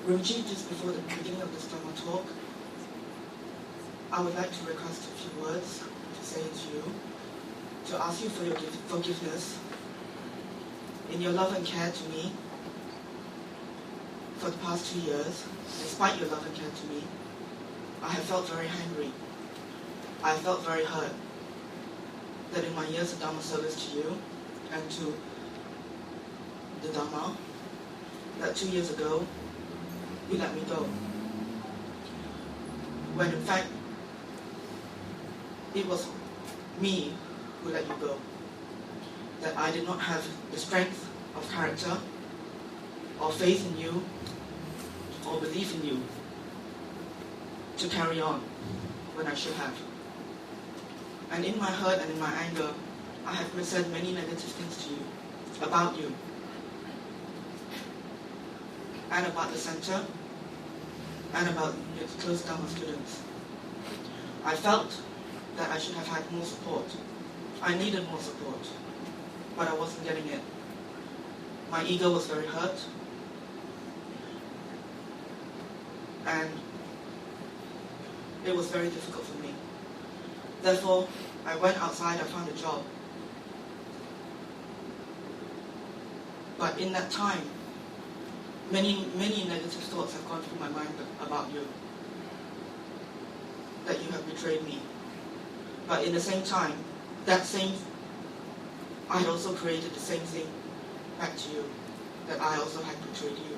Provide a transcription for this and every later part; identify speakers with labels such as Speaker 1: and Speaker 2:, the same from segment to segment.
Speaker 1: Rinpoche, just before the beginning of this Dharma talk, I would like to request a few words to say to you, to ask you for your forgiveness in your love and care to me for the past 2 years. Despite your love and care to me, I have felt very angry. I have felt very hurt that in my years of Dharma service to you and to the Dharma, that 2 years ago, you let me go. When in fact, it was me who let you go. That I did not have the strength of character, or faith in you, or belief in you to carry on when I should have. And in my hurt and in my anger, I have said many negative things to you, about you, and about the center, and about your close Dharma students. I felt that I should have had more support. I needed more support, but I wasn't getting it. My ego was very hurt, and it was very difficult for me. Therefore, I went outside, I found a job. But in that time, many negative thoughts have gone through my mind about you. That you have betrayed me. But in the same time, I had also created the same thing back to you, that I also had betrayed you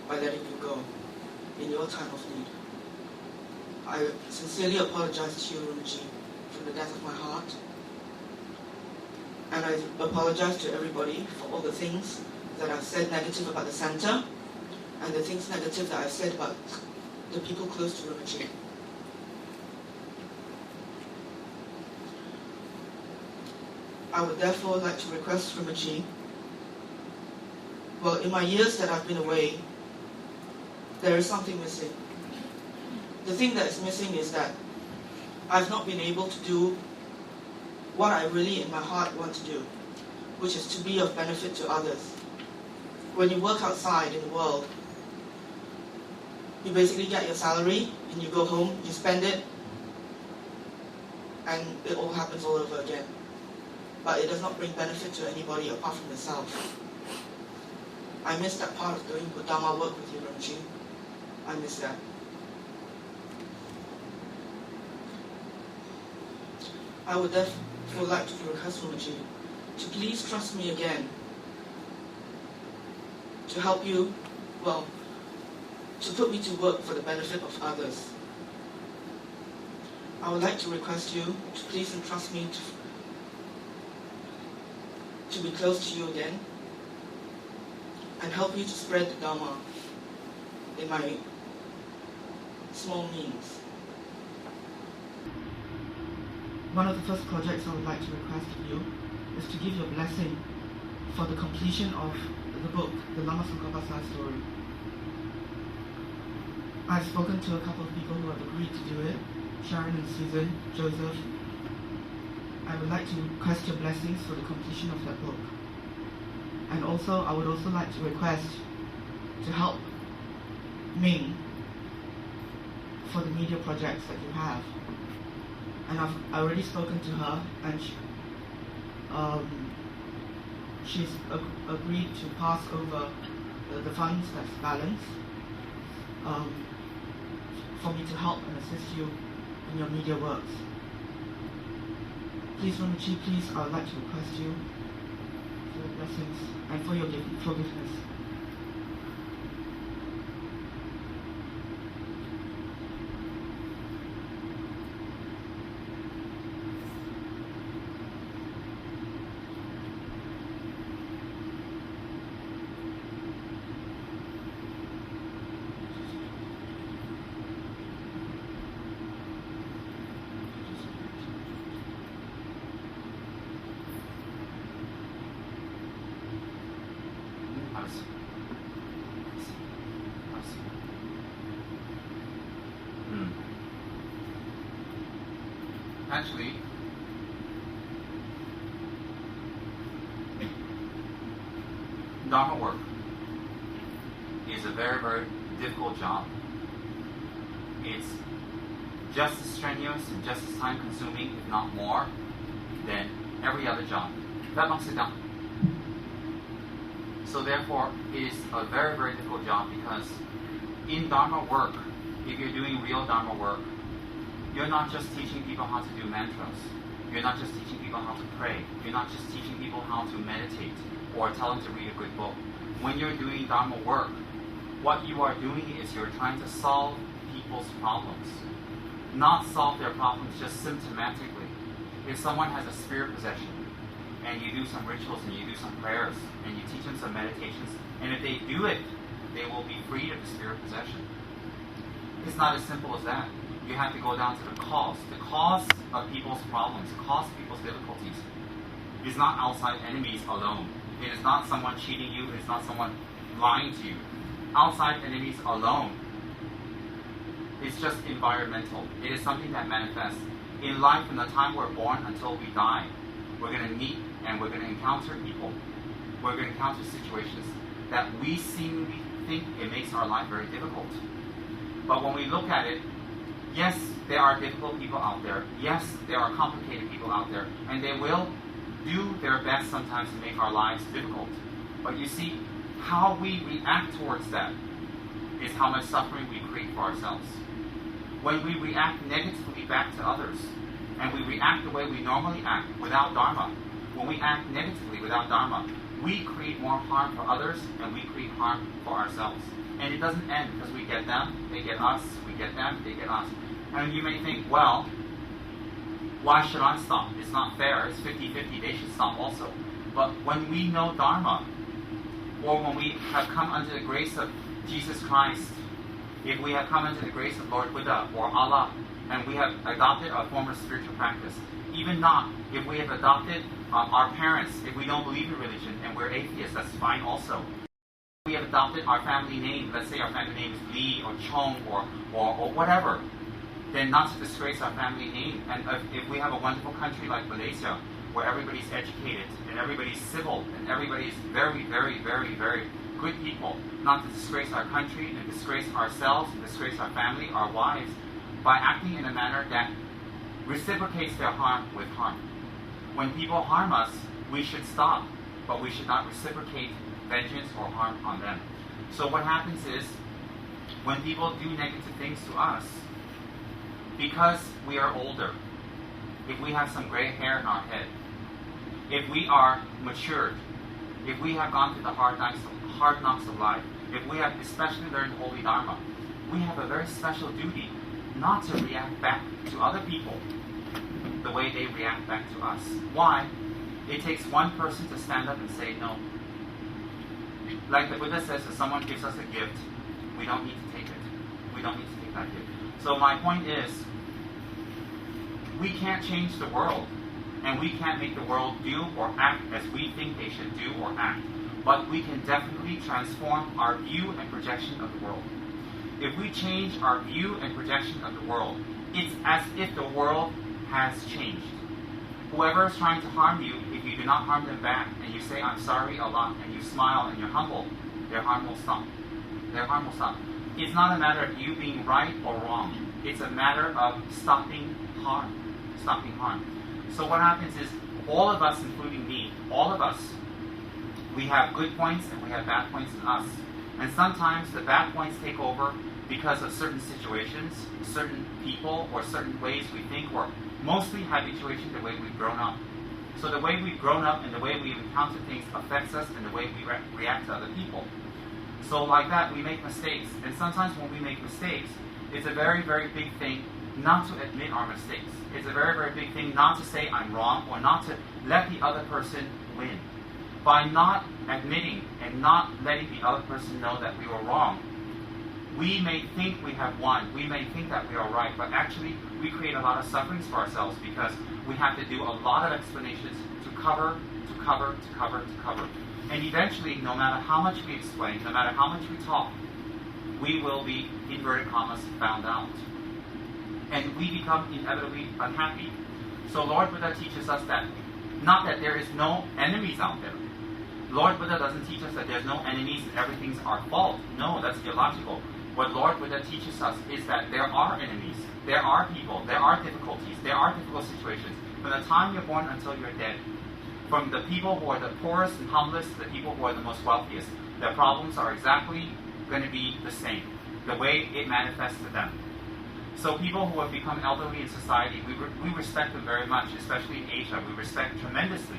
Speaker 1: by letting you go in your time of need. I sincerely apologize to you, Rinpoche, from the depth of my heart. And I apologize to everybody for all the things that I've said negative about the center, and the things negative that I've said about the people close to Rinpoche. I would therefore like to request Rinpoche, well, in my years that I've been away, there is something missing. The thing that is missing is that I've not been able to do what I really in my heart want to do, which is to be of benefit to others. When you work outside in the world, you basically get your salary and you go home, you spend it, and it all happens all over again. But it does not bring benefit to anybody apart from yourself. I miss that part of doing Dharma work with you, Rinpoche. I miss that. I would therefore like to request Rinpoche to please trust me again to help you, well, to put me to work for the benefit of others. I would like to request you to please entrust me to be close to you again and help you to spread the Dharma in my small means. One of the first projects I would like to request of you is to give your blessing for the completion of the book, The Lama Tsongkhapa Story. I've spoken to a couple of people who have agreed to do it, Sharon and Susan, Joseph. I would like to request your blessings for the completion of that book. And also, I would also like to request to help Ming for the media projects that you have. And I've already spoken to her, and she's agreed to pass over the funds that's balanced for me to help and assist you in your media works. Please, Rinpoche, please, I would like to request you for your blessings and for your forgiveness.
Speaker 2: Actually, Dharma work is a very, very difficult job. It's just as strenuous and just as time consuming, if not more, than every other job. That knocks it down. So therefore, it is a very, very difficult job, because in Dharma work, if you're doing real Dharma work, you're not just teaching people how to do mantras. You're not just teaching people how to pray. You're not just teaching people how to meditate or tell them to read a good book. When you're doing Dharma work, what you are doing is you're trying to solve people's problems. Not solve their problems just symptomatically. If someone has a spirit possession, and you do some rituals and you do some prayers, and you teach them some meditations, and if they do it, they will be freed of the spirit possession. It's not as simple as that. You have to go down to the cause. The cause of people's problems, the cause of people's difficulties, is not outside enemies alone. It is not someone cheating you. It is not someone lying to you. Outside enemies alone, it's just environmental. It is something that manifests. In life, from the time we're born until we die, we're going to meet and we're going to encounter people. We're going to encounter situations that we seemingly think it makes our life very difficult. But when we look at it, yes, there are difficult people out there. Yes, there are complicated people out there. And they will do their best sometimes to make our lives difficult. But you see, how we react towards that is how much suffering we create for ourselves. When we react negatively back to others, and we react the way we normally act without Dharma, when we act negatively without Dharma, we create more harm for others, and we create harm for ourselves. And it doesn't end because we get them, they get us, we get them, they get us. And you may think, well, why should I stop? It's not fair. It's 50-50. They should stop also. But when we know Dharma, or when we have come under the grace of Jesus Christ, if we have come under the grace of Lord Buddha or Allah, and we have adopted a form of spiritual practice, even not, if we have adopted our parents, if we don't believe in religion and we're atheists, that's fine also. If we have adopted our family name, let's say our family name is Li or Chong or whatever, then not to disgrace our family name. And if we have a wonderful country like Malaysia, where everybody's educated and everybody's civil and everybody's very, very, very, very good people, not to disgrace our country and disgrace ourselves and disgrace our family, our wives, by acting in a manner that reciprocates their harm with harm. When people harm us, we should stop, but we should not reciprocate vengeance or harm on them. So what happens is, when people do negative things to us, because we are older, if we have some gray hair in our head, if we are matured, if we have gone through the hard knocks of life, if we have especially learned Holy Dharma, we have a very special duty not to react back to other people the way they react back to us. Why? It takes one person to stand up and say no. Like the Buddha says, if someone gives us a gift, we don't need to take it. We don't need to take that gift. So my point is, we can't change the world, and we can't make the world do or act as we think they should do or act. But we can definitely transform our view and projection of the world. If we change our view and projection of the world, it's as if the world has changed. Whoever is trying to harm you, if you do not harm them back, and you say, I'm sorry a lot, and you smile and you're humble, their harm will stop. Their harm will stop. It's not a matter of you being right or wrong. It's a matter of stopping harm. Stopping harm. So what happens is, all of us, including me, all of us, we have good points and we have bad points in us. And sometimes the bad points take over because of certain situations, certain people, or certain ways we think, or mostly habituation, the way we've grown up. So the way we've grown up and the way we've encountered things affects us and the way we react to other people. So like that, we make mistakes. And sometimes when we make mistakes, it's a very, very big thing not to admit our mistakes. It's a very, very big thing not to say I'm wrong, or not to let the other person win. By not admitting and not letting the other person know that we were wrong, we may think we have won, we may think that we are right, but actually we create a lot of sufferings for ourselves because we have to do a lot of explanations to cover. And eventually, no matter how much we explain, no matter how much we talk, we will be, inverted commas, found out. And we become inevitably unhappy. So Lord Buddha teaches us that, not that there is no enemies out there. Lord Buddha doesn't teach us that there's no enemies and everything's our fault. No, that's illogical. what Lord Buddha teaches us is that there are enemies, there are people, there are difficulties, there are difficult situations. From the time you're born until you're dead, from the people who are the poorest and humblest to the people who are the most wealthiest, their problems are exactly going to be the same, the way it manifests to them. So people who have become elderly in society, we respect them very much, especially in Asia. We respect tremendously,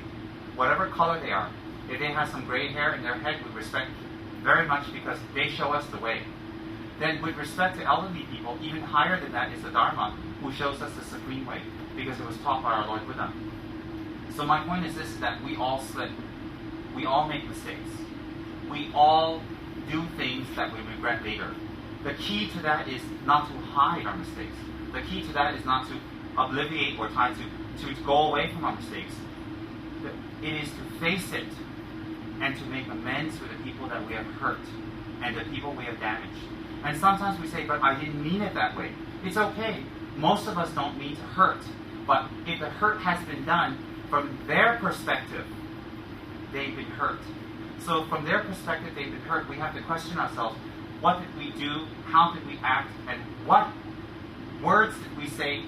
Speaker 2: whatever color they are. If they have some gray hair in their head, we respect very much because they show us the way. Then with respect to elderly people, even higher than that is the Dharma, who shows us the supreme way, because it was taught by our Lord Buddha. So my point is this, that we all slip. We all make mistakes. We all do things that we regret later. The key to that is not to hide our mistakes. The key to that is not to obliviate or try to go away from our mistakes. It is to face it and to make amends with the people that we have hurt and the people we have damaged. And sometimes we say, but I didn't mean it that way. It's okay. Most of us don't mean to hurt. But if the hurt has been done, from their perspective, they've been hurt. So from their perspective, they've been hurt. We have to question ourselves, what did we do? How did we act? And what words did we say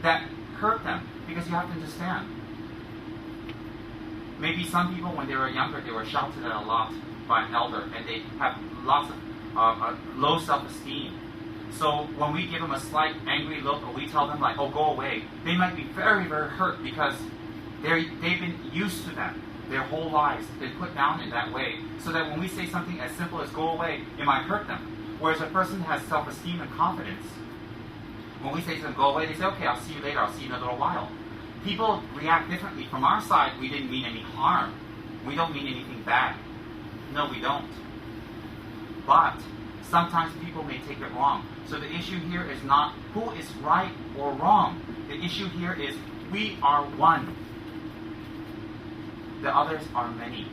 Speaker 2: that hurt them? Because you have to understand. Maybe some people, when they were younger, they were shouted at a lot by an elder, and they have lots of low self-esteem. So when we give them a slight angry look, or we tell them like, oh, go away, they might be very, very hurt because they've been used to that. Their whole lives have been put down in that way. So that when we say something as simple as go away, it might hurt them. Whereas a person who has self-esteem and confidence, when we say to them, go away, they say, okay, I'll see you later, I'll see you in a little while. People react differently. From our side, we didn't mean any harm. We don't mean anything bad. No, we don't. But sometimes people may take it wrong. So the issue here is not who is right or wrong. The issue here is we are one. The others are many.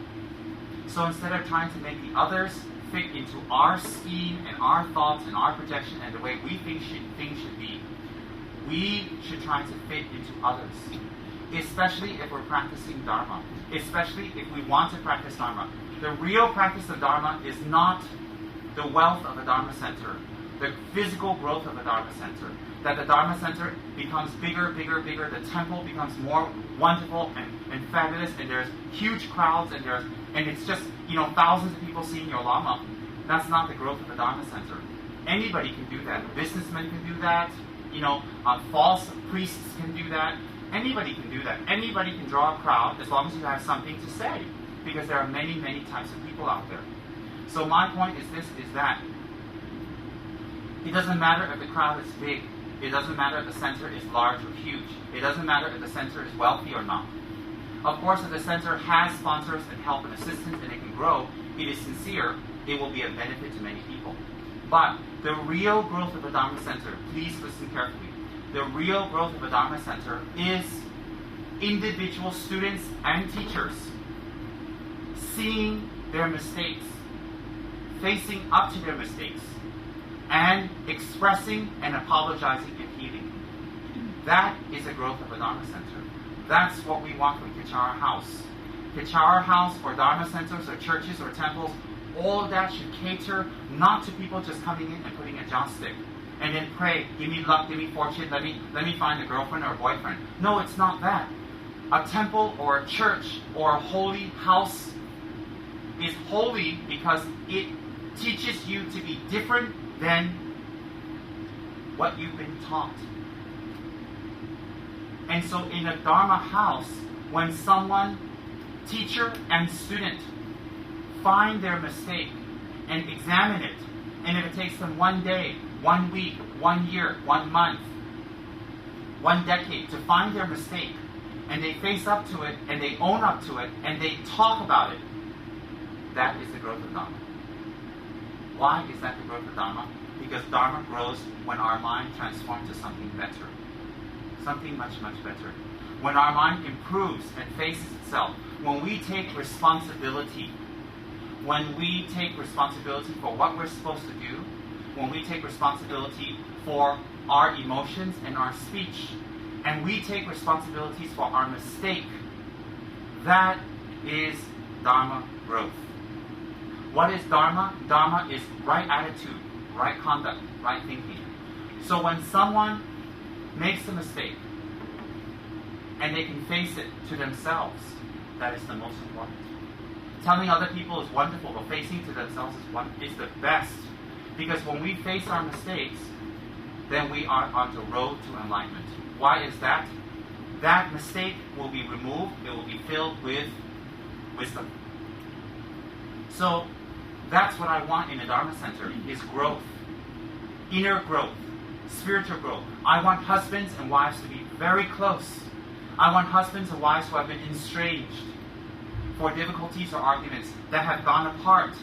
Speaker 2: So instead of trying to make the others fit into our scheme and our thoughts and our projection and the way we think things should be, we should try to fit into others. Especially if we're practicing Dharma. Especially if we want to practice Dharma. The real practice of Dharma is not the wealth of the Dharma center, the physical growth of the Dharma center. That the Dharma center becomes bigger, bigger, bigger. The temple becomes more wonderful and fabulous, and there's huge crowds, and it's just, thousands of people seeing your Lama. That's not the growth of the Dharma center. Anybody can do that. Businessmen can do that. False priests can do that. Anybody can do that. Anybody can draw a crowd as long as you have something to say, because there are many, many types of people out there. So my point is this, is that it doesn't matter if the crowd is big. It doesn't matter if the center is large or huge. It doesn't matter if the center is wealthy or not. Of course, if the center has sponsors and help and assistance and it can grow, it is sincere, it will be a benefit to many people. But the real growth of the Dharma center, please listen carefully, the real growth of the Dharma center is individual students and teachers seeing their mistakes, facing up to their mistakes, and expressing and apologizing and healing. That is the growth of a Dharma center. That's what we want from Kichara House. Kichara House or Dharma centers or churches or temples, all of that should cater not to people just coming in and putting a joss stick and then pray, give me luck, give me fortune, let me find a girlfriend or a boyfriend. No, it's not that. A temple or a church or a holy house is holy because it teaches you to be different than what you've been taught. And so in a Dharma house, when someone, teacher and student, find their mistake and examine it, and if it takes them 1 day, 1 week, 1 year, 1 month, 1 decade to find their mistake, and they face up to it, and they own up to it, and they talk about it, that is the growth of Dharma. Why is that the growth of Dharma? Because Dharma grows when our mind transforms to something better. Something much, much better. When our mind improves and faces itself, when we take responsibility, when we take responsibility for what we're supposed to do, when we take responsibility for our emotions and our speech, and we take responsibilities for our mistake, that is Dharma growth. What is Dharma? Dharma is right attitude, right conduct, right thinking. So when someone makes a mistake and they can face it to themselves, that is the most important. Telling other people is wonderful, but facing to themselves is the best. Because when we face our mistakes, then we are on the road to enlightenment. Why is that? That mistake will be removed. It will be filled with wisdom. So that's what I want in the Dharma Center, is growth. Inner growth. Spiritual growth. I want husbands and wives to be very close. I want husbands and wives who have been estranged for difficulties or arguments that have gone apart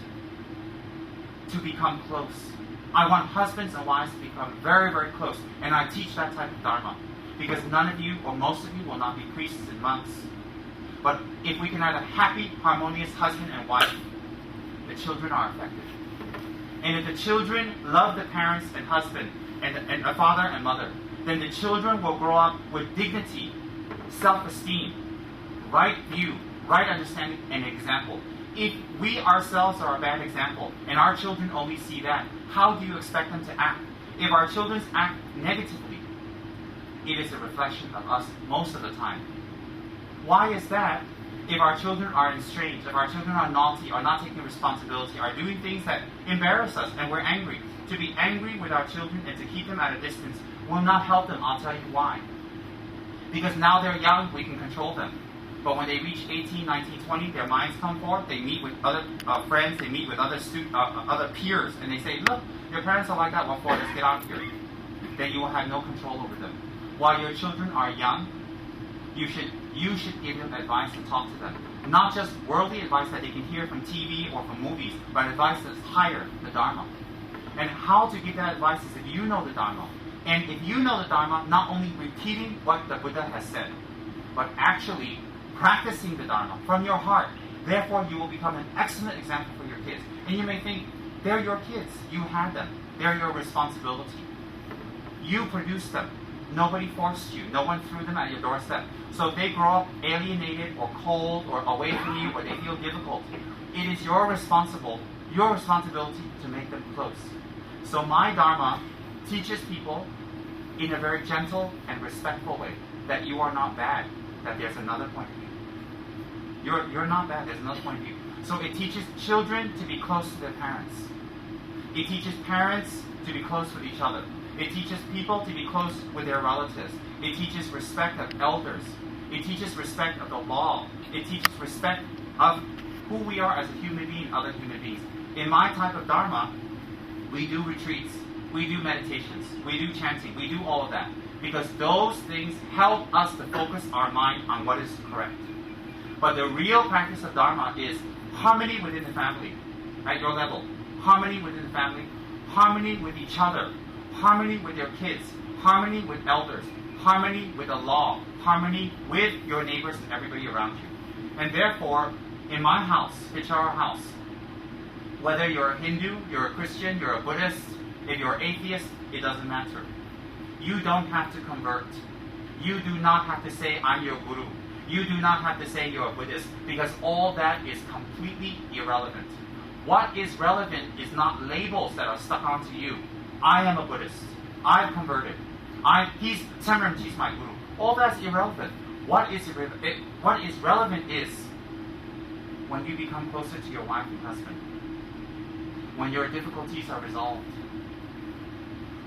Speaker 2: to become close. I want husbands and wives to become very, very close. And I teach that type of Dharma. Because none of you, or most of you, will not be priests and monks. But if we can have a happy, harmonious husband and wife, the children are affected. And if the children love the parents and husband, and a father and mother, then the children will grow up with dignity, self-esteem, right view, right understanding, and example. If we ourselves are a bad example, and our children only see that, how do you expect them to act? If our children act negatively, it is a reflection of us most of the time. Why is that? If our children are estranged, if our children are naughty, are not taking responsibility, are doing things that embarrass us, and we're angry, to be angry with our children and to keep them at a distance will not help them. I'll tell you why. Because now they're young, we can control them. But when they reach 18, 19, 20, their minds come forth, they meet with other friends, they meet with other peers, and they say, look, your parents are like that, what for? Let's get out of here. Then you will have no control over them. While your children are young, you should give them advice and talk to them. Not just worldly advice that they can hear from TV or from movies, but advice that's higher, the Dharma. And how to give that advice is if you know the Dharma. And if you know the Dharma, not only repeating what the Buddha has said, but actually practicing the Dharma from your heart. Therefore, you will become an excellent example for your kids. And you may think, they're your kids. You had them. They're your responsibility. You produced them. Nobody forced you. No one threw them at your doorstep. So if they grow up alienated or cold or away from you or they feel difficult, it is your responsibility to make them close. So my Dharma teaches people in a very gentle and respectful way that you are not bad, that there's another point of view. You're not bad, there's another point of view. So it teaches children to be close to their parents. It teaches parents to be close with each other. It teaches people to be close with their relatives. It teaches respect of elders. It teaches respect of the law. It teaches respect of who we are as a human being, other human beings. In my type of Dharma, we do retreats, we do meditations, we do chanting, we do all of that. Because those things help us to focus our mind on what is correct. But the real practice of Dharma is harmony within the family, at your level. Harmony within the family, harmony with each other, harmony with your kids, harmony with elders, harmony with the law, harmony with your neighbors and everybody around you. And therefore, in my house, Pichara house, whether you're a Hindu, you're a Christian, you're a Buddhist, if you're atheist, it doesn't matter. You don't have to convert. You do not have to say, I'm your guru. You do not have to say you're a Buddhist, because all that is completely irrelevant. What is relevant is not labels that are stuck onto you. I am a Buddhist. I've converted. He's my guru. All that's irrelevant. What is relevant is when you become closer to your wife and husband. When your difficulties are resolved.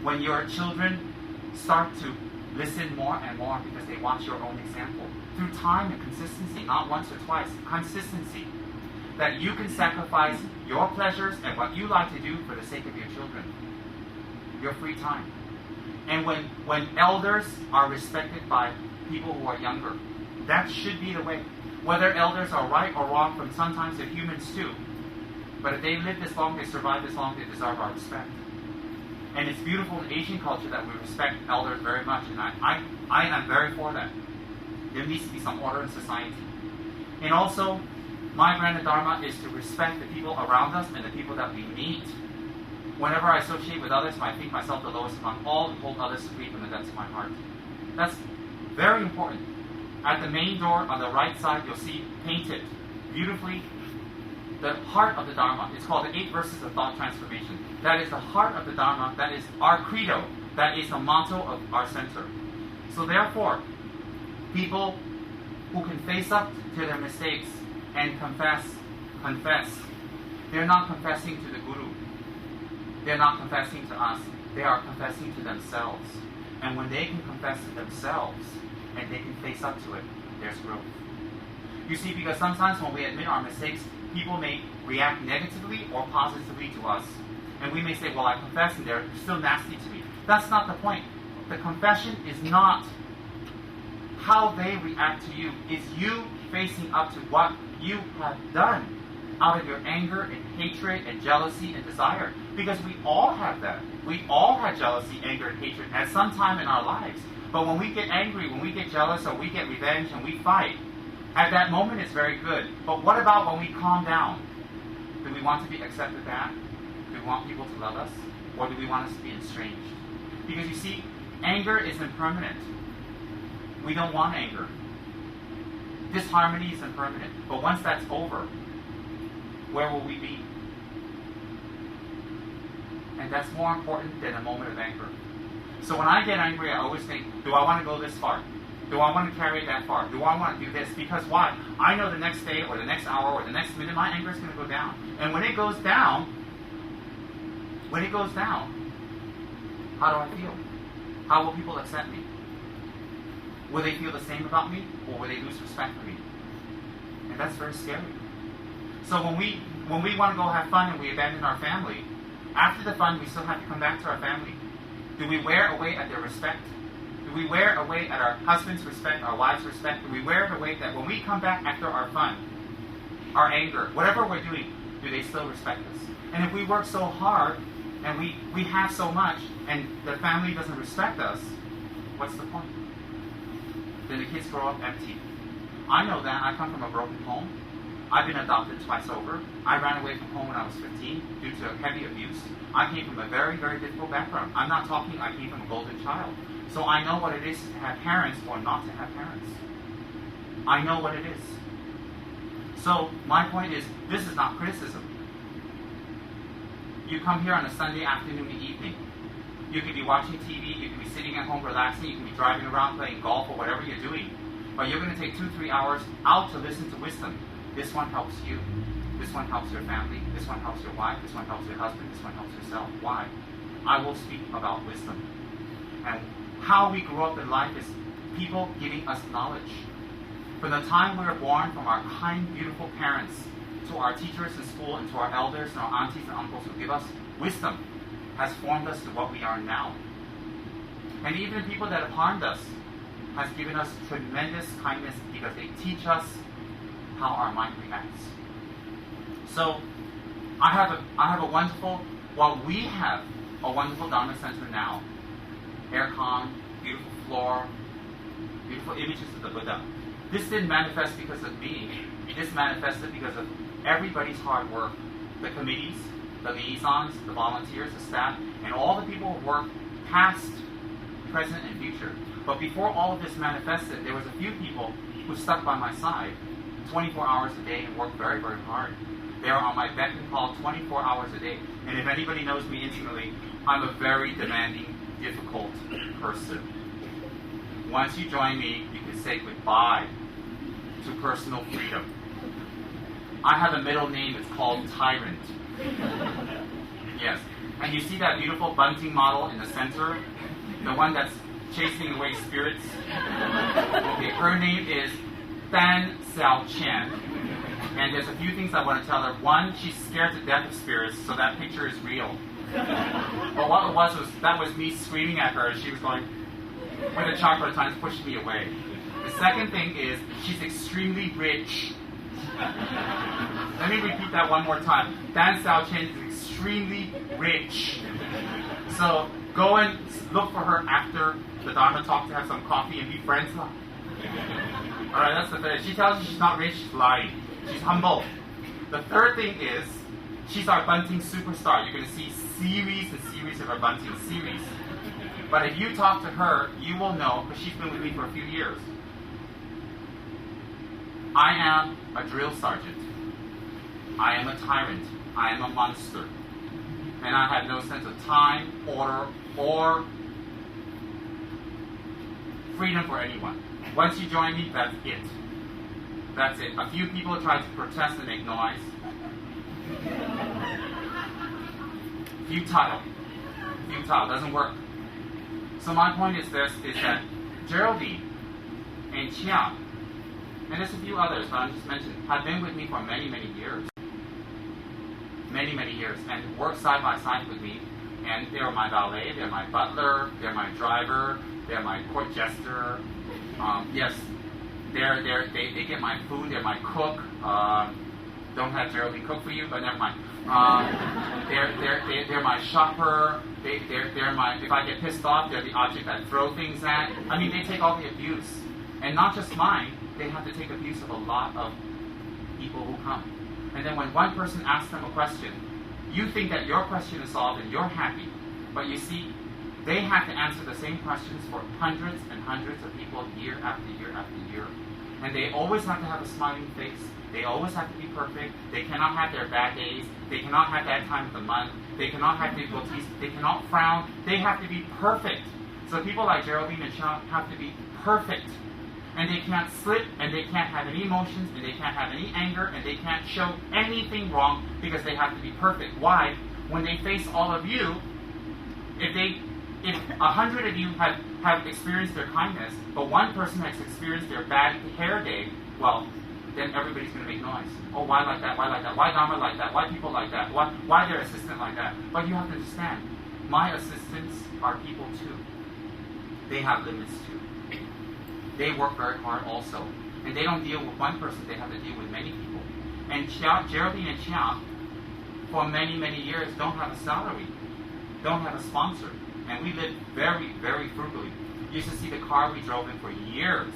Speaker 2: When your children start to listen more and more because they watch your own example. Through time and consistency, not once or twice, consistency. That you can sacrifice your pleasures and what you like to do for the sake of your children. Your free time. And when elders are respected by people who are younger, that should be the way. Whether elders are right or wrong, from sometimes they're humans too. But if they live this long, they survive this long, they deserve our respect. And it's beautiful in Asian culture that we respect elders very much, and I am very for that. There needs to be some order in society. And also, my brand of Dharma is to respect the people around us and the people that we meet. Whenever I associate with others, I think myself the lowest among all and hold others supreme from the depths of my heart. That's very important. At the main door on the right side, you'll see painted beautifully the heart of the Dharma. It's called the 8 verses of thought transformation. That is the heart of the Dharma. That is our credo. That is the motto of our center. So therefore, people who can face up to their mistakes and confess, they're not confessing to the Guru. They're not confessing to us. They are confessing to themselves. And when they can confess to themselves and they can face up to it, there's growth. You see, because sometimes when we admit our mistakes, people may react negatively or positively to us. And we may say, well, I confess and they're still nasty to me. That's not the point. The confession is not how they react to you. It's you facing up to what you have done out of your anger and hatred and jealousy and desire. Because we all have that. We all have jealousy, anger, and hatred at some time in our lives. But when we get angry, when we get jealous, or we get revenge and we fight, at that moment it's very good. But what about when we calm down? Do we want to be accepted back? Do we want people to love us? Or do we want us to be estranged? Because you see, anger is impermanent. We don't want anger. Disharmony is impermanent. But once that's over, where will we be? And that's more important than a moment of anger. So when I get angry, I always think, do I want to go this far? Do I want to carry it that far? Do I want to do this? Because why? I know the next day or the next hour or the next minute, my anger is going to go down. And when it goes down, how do I feel? How will people accept me? Will they feel the same about me, or will they lose respect for me? And that's very scary. So when we want to go have fun and we abandon our family, after the fun we still have to come back to our family. Do we wear away at their respect? Do we wear away at our husband's respect, our wives' respect? Do we wear it away that when we come back after our fun, our anger, whatever we're doing, do they still respect us? And if we work so hard and we have so much and the family doesn't respect us, what's the point? Then the kids grow up empty. I know that. I come from a broken home. I've been adopted twice over. I ran away from home when I was 15 due to heavy abuse. I came from a very, very difficult background. I'm not talking I came from a golden child. So I know what it is to have parents or not to have parents. I know what it is. So my point is, this is not criticism. You come here on a Sunday afternoon and evening. You could be watching TV, you could be sitting at home relaxing, you could be driving around playing golf or whatever you're doing. But you're going to take 2-3 hours out to listen to wisdom. This one helps you. This one helps your family. This one helps your wife. This one helps your husband. This one helps yourself. Why? I will speak about wisdom. And how we grew up in life is people giving us knowledge. From the time we were born, from our kind, beautiful parents, to our teachers in school, and to our elders and our aunties and uncles who give us wisdom, has formed us to what we are now. And even people that have harmed us has given us tremendous kindness because they teach us how our mind reacts. So we have a wonderful Dharma center now. Aircon, beautiful floor, beautiful images of the Buddha. This didn't manifest because of me. This manifested because of everybody's hard work. The committees, the liaisons, the volunteers, the staff, and all the people who work past, present, and future. But before all of this manifested, there was a few people who stuck by my side 24 hours a day and worked very, very hard. They are on my beck and call 24 hours a day. And if anybody knows me intimately, I'm a very demanding, difficult person. Once you join me, you can say goodbye to personal freedom. I have a middle name, it's called Tyrant. Yes. And you see that beautiful bunting model in the center? The one that's chasing away spirits? Okay, her name is Fan Xiao Qian. And there's a few things I want to tell her. One, she's scared to death of spirits, so that picture is real. But what it was that was me screaming at her, and she was going, with a chocolate times pushing me away. The second thing is, she's extremely rich. Let me repeat that one more time. Dan Xiao Chen is extremely rich. So go and look for her after the Dharma talk to have some coffee and be friends. Alright, that's the third. She tells you she's not rich, she's lying. She's humble. The third thing is, she's our bunting superstar. You're going to see series and series of our bunting series. But if you talk to her, you will know, because she's been with me for a few years. I am a drill sergeant. I am a tyrant. I am a monster. And I have no sense of time, order, or freedom for anyone. Once you join me, that's it. That's it. A few people try to protest and make noise. Futile. Futile. Doesn't work. So my point is this, is that Geraldine and Chia, and there's a few others, but I'm just mentioning, have been with me for many, many years. Many, many years, and work side by side with me. And they're my valet, they're my butler, they're my driver, they're my court jester. Yes, they get my food, they're my cook. Don't have Geraldine cook for you, but never mind. They're my shopper. They're my, if I get pissed off, they're the object I throw things at. I mean, they take all the abuse. And not just mine, they have to take abuse of a lot of people who come. And then when one person asks them a question, you think that your question is solved and you're happy. But you see, they have to answer the same questions for hundreds and hundreds of people year after year after year. And they always have to have a smiling face. They always have to be perfect. They cannot have their bad days. They cannot have bad time of the month. They cannot have difficulties. They cannot frown. They have to be perfect. So people like Geraldine and Sean have to be perfect. And they can't slip, and they can't have any emotions, and they can't have any anger, and they can't show anything wrong because they have to be perfect. Why? When they face all of you, if 100 of you have experienced their kindness, but one person has experienced their bad hair day, well, then everybody's going to make noise. Oh, why like that? Why like that? Why Dharma like that? Why people like that? Why their assistant like that? But you have to understand, my assistants are people too. They have limits too. They work very hard also. And they don't deal with one person, they have to deal with many people. And Geraldine and Chia, for many, many years, don't have a salary, don't have a sponsor. And we live very, very frugally. You used to see the car we drove in for years.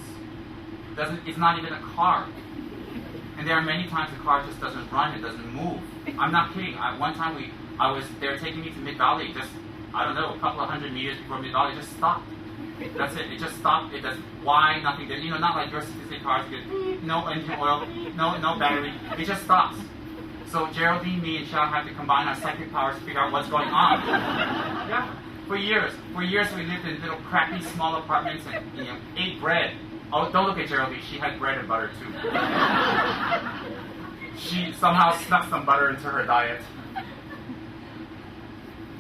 Speaker 2: It's not even a car. And there are many times the car just doesn't run, it doesn't move. I'm not kidding. One time they were taking me to Mid-Valley, just, I don't know, a couple of 100 meters before Mid-Valley, it just stopped. That's it. It just stopped. It does. Why? Nothing. You know, not like your sophisticated cars. You get no engine oil, no battery. It just stops. So Geraldine, me, and Shao have to combine our psychic powers to figure out what's going on. Yeah. For years we lived in little crappy small apartments and ate bread. Oh, don't look at Geraldine. She had bread and butter too. She somehow snuck some butter into her diet.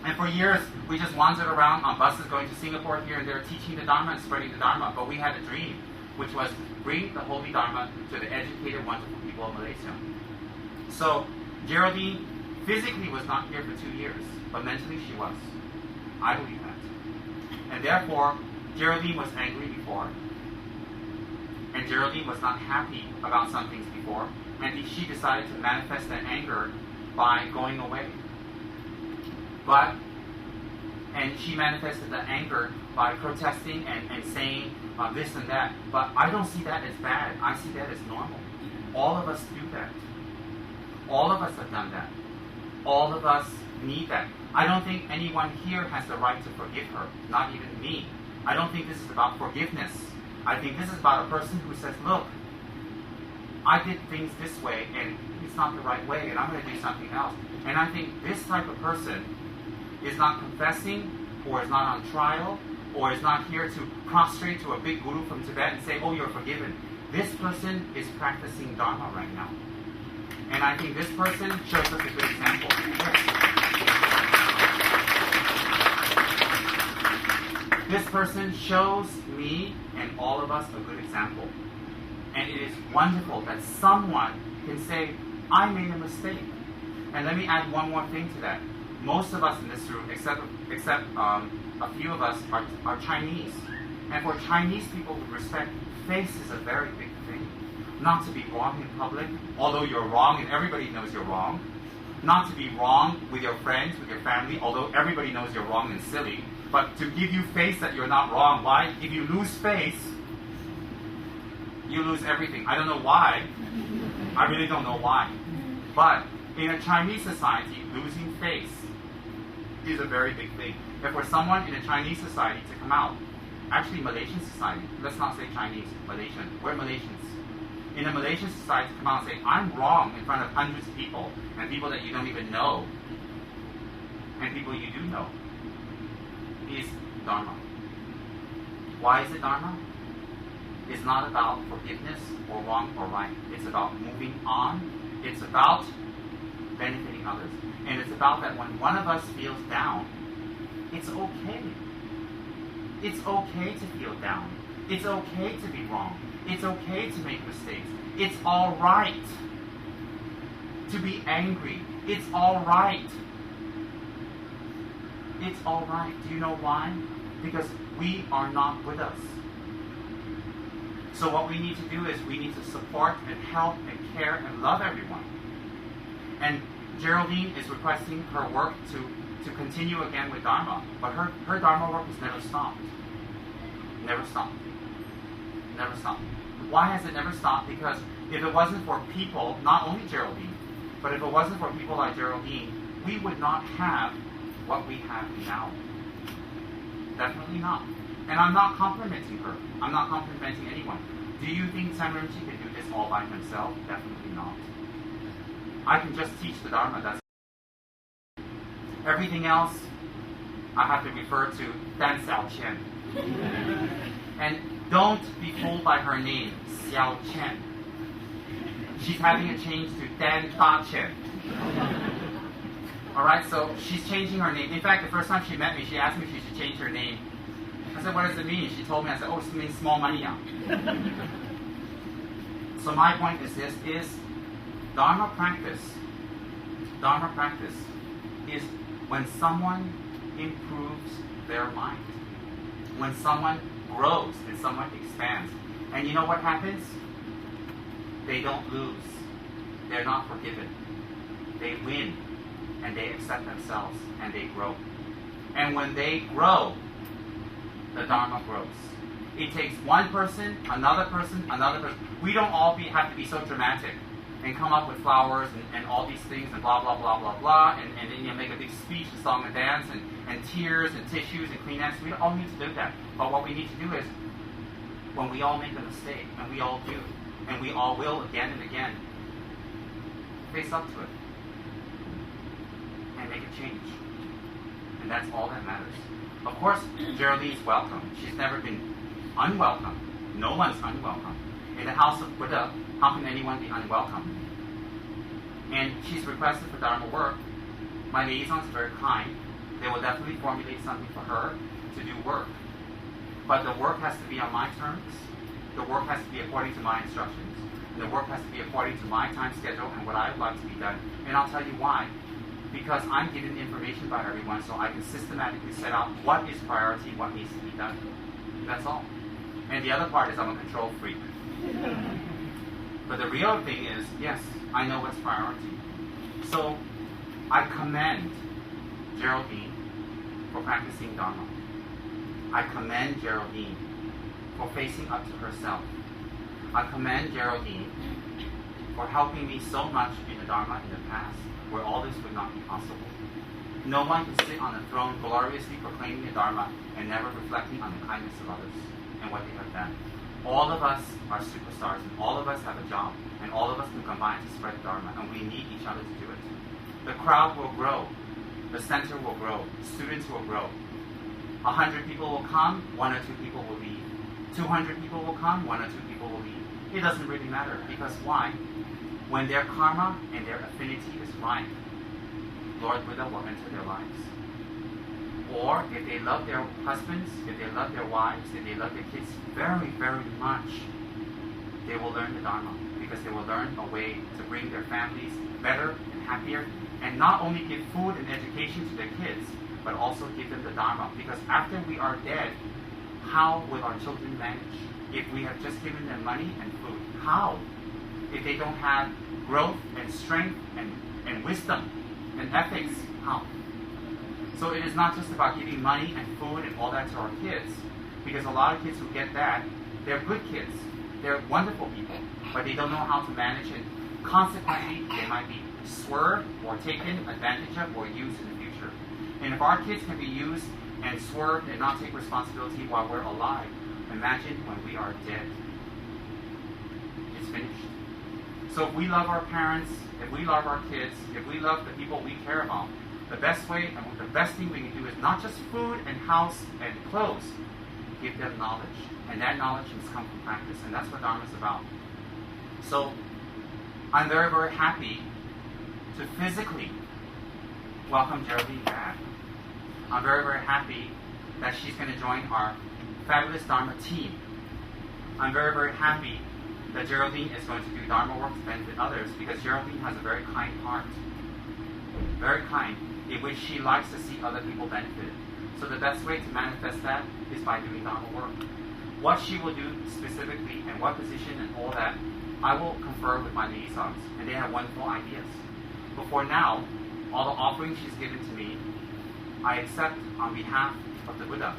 Speaker 2: And for years, we just wandered around on buses going to Singapore here and there, teaching the Dharma and spreading the Dharma. But we had a dream, which was bring the holy Dharma to the educated, wonderful people of Malaysia. So Geraldine physically was not here for 2 years, but mentally she was. I believe that. And therefore, Geraldine was angry before. And Geraldine was not happy about some things before. And she decided to manifest that anger by going away. And she manifested that anger by protesting and saying this and that. But I don't see that as bad. I see that as normal. All of us do that. All of us have done that. All of us need that. I don't think anyone here has the right to forgive her. Not even me. I don't think this is about forgiveness. I think this is about a person who says, look, I did things this way and it's not the right way and I'm going to do something else. And I think this type of person is not confessing, or is not on trial, or is not here to prostrate to a big guru from Tibet and say, oh, you're forgiven. This person is practicing Dharma right now. And I think this person shows us a good example. Yes. This person shows me and all of us a good example. And it is wonderful that someone can say, I made a mistake. And let me add one more thing to that. Most of us in this room, except a few of us, are Chinese. And for Chinese people with respect, face is a very big thing. Not to be wrong in public, although you're wrong and everybody knows you're wrong. Not to be wrong with your friends, with your family, although everybody knows you're wrong and silly. But to give you face that you're not wrong, why? If you lose face, you lose everything. I don't know why. I really don't know why. But in a Chinese society, losing face is a very big thing. And for someone in a Chinese society to come out, actually Malaysian society, let's not say Chinese, Malaysian, we're Malaysians. in a Malaysian society to come out and say, I'm wrong in front of hundreds of people, and people that you don't even know, and people you do know, is Dharma. Why is it Dharma? It's not about forgiveness or wrong or right. It's about moving on. It's about benefiting others. And it's about that when one of us feels down, it's okay. It's okay to feel down. It's okay to be wrong. It's okay to make mistakes. It's all right to be angry. It's all right. It's all right. Do you know why? Because we are not with us. So what we need to do is we need to support and help and care and love everyone. And Geraldine is requesting her work to continue again with Dharma. But her Dharma work has never stopped. Never stopped. Never stopped. Why has it never stopped? Because if it wasn't for people, not only Geraldine, but if it wasn't for people like Geraldine, we would not have what we have now. Definitely not. And I'm not complimenting her. I'm not complimenting anyone. Do you think Tsem Rinpoche can do this all by himself? Definitely not. I can just teach the Dharma. That's everything else I have to refer to Dan Xiao Chen. And don't be fooled by her name, Xiao Chen. She's having it changed to Dan Da Chen. Alright, so she's changing her name. In fact, the first time she met me, she asked me if she should change her name. I said, what does it mean? She told me, I said, oh, it means small money. So my point is this, is Dharma practice is when someone improves their mind. When someone grows and someone expands. And you know what happens? They don't lose. They're not forgiven. They win. And they accept themselves. And they grow. And when they grow, the Dharma grows. It takes one person, another person, another person. We don't all have to be so dramatic and come up with flowers and all these things and blah, blah, blah, blah, blah, and then make a big speech, a song and dance, and tears and tissues and Kleenex. We don't all need to do that. But what we need to do is, when we all make a mistake, and we all do, and we all will again and again, face up to it and make a change. And that's all that matters. Of course, Geraldine's welcome. She's never been unwelcome. No one's unwelcome. In the house of Buddha, how can anyone be unwelcome? And she's requested for Dharma work. My liaisons are very kind. They will definitely formulate something for her to do work. But the work has to be on my terms. The work has to be according to my instructions. And the work has to be according to my time schedule and what I would like to be done. And I'll tell you why. Because I'm given information by everyone, so I can systematically set out what is priority, what needs to be done. That's all. And the other part is I'm a control freak. But the real thing is, yes, I know what's priority. So I commend Geraldine for practicing Dharma. I commend Geraldine for facing up to herself. I commend Geraldine for helping me so much in the Dharma in the past, where all this would not be possible. No one can sit on a throne gloriously proclaiming the Dharma and never reflecting on the kindness of others and what they have done. All of us are superstars, and all of us have a job, and all of us can combine to spread the Dharma, and we need each other to do it. The crowd will grow. The center will grow. Students will grow. 100 people will come, 1 or 2 people will leave. 200 people will come, 1 or 2 people will leave. It doesn't really matter, because why? When their karma and their affinity is right, Lord Buddha will enter their lives. Or if they love their husbands, if they love their wives, if they love their kids very, very much, they will learn the Dharma, because they will learn a way to bring their families better and happier, and not only give food and education to their kids, but also give them the Dharma. Because after we are dead, how will our children manage? If we have just given them money and food, how? If they don't have growth and strength and wisdom and ethics, how? So it is not just about giving money and food and all that to our kids, because a lot of kids who get that, they're good kids, they're wonderful people, but they don't know how to manage it. Consequently, they might be swerved or taken advantage of or used in the future. And if our kids can be used and swerved and not take responsibility while we're alive, imagine when we are dead. it's finished. So if we love our parents, if we love our kids, if we love the people we care about, the best way and the best thing we can do is not just food and house and clothes, give them knowledge. And that knowledge must come from practice, and that's what Dharma is about. So I'm very, very happy to physically welcome Geraldine back. I'm very, very happy that she's going to join our fabulous Dharma team. I'm very, very happy that Geraldine is going to do Dharma work to benefit others, because Geraldine has a very kind heart. Very kind, in which she likes to see other people benefit. So the best way to manifest that is by doing Dharma work. What she will do specifically and what position and all that, I will confer with my liaisons, and they have wonderful ideas. But for now, all the offerings she's given to me, I accept on behalf of the Buddha,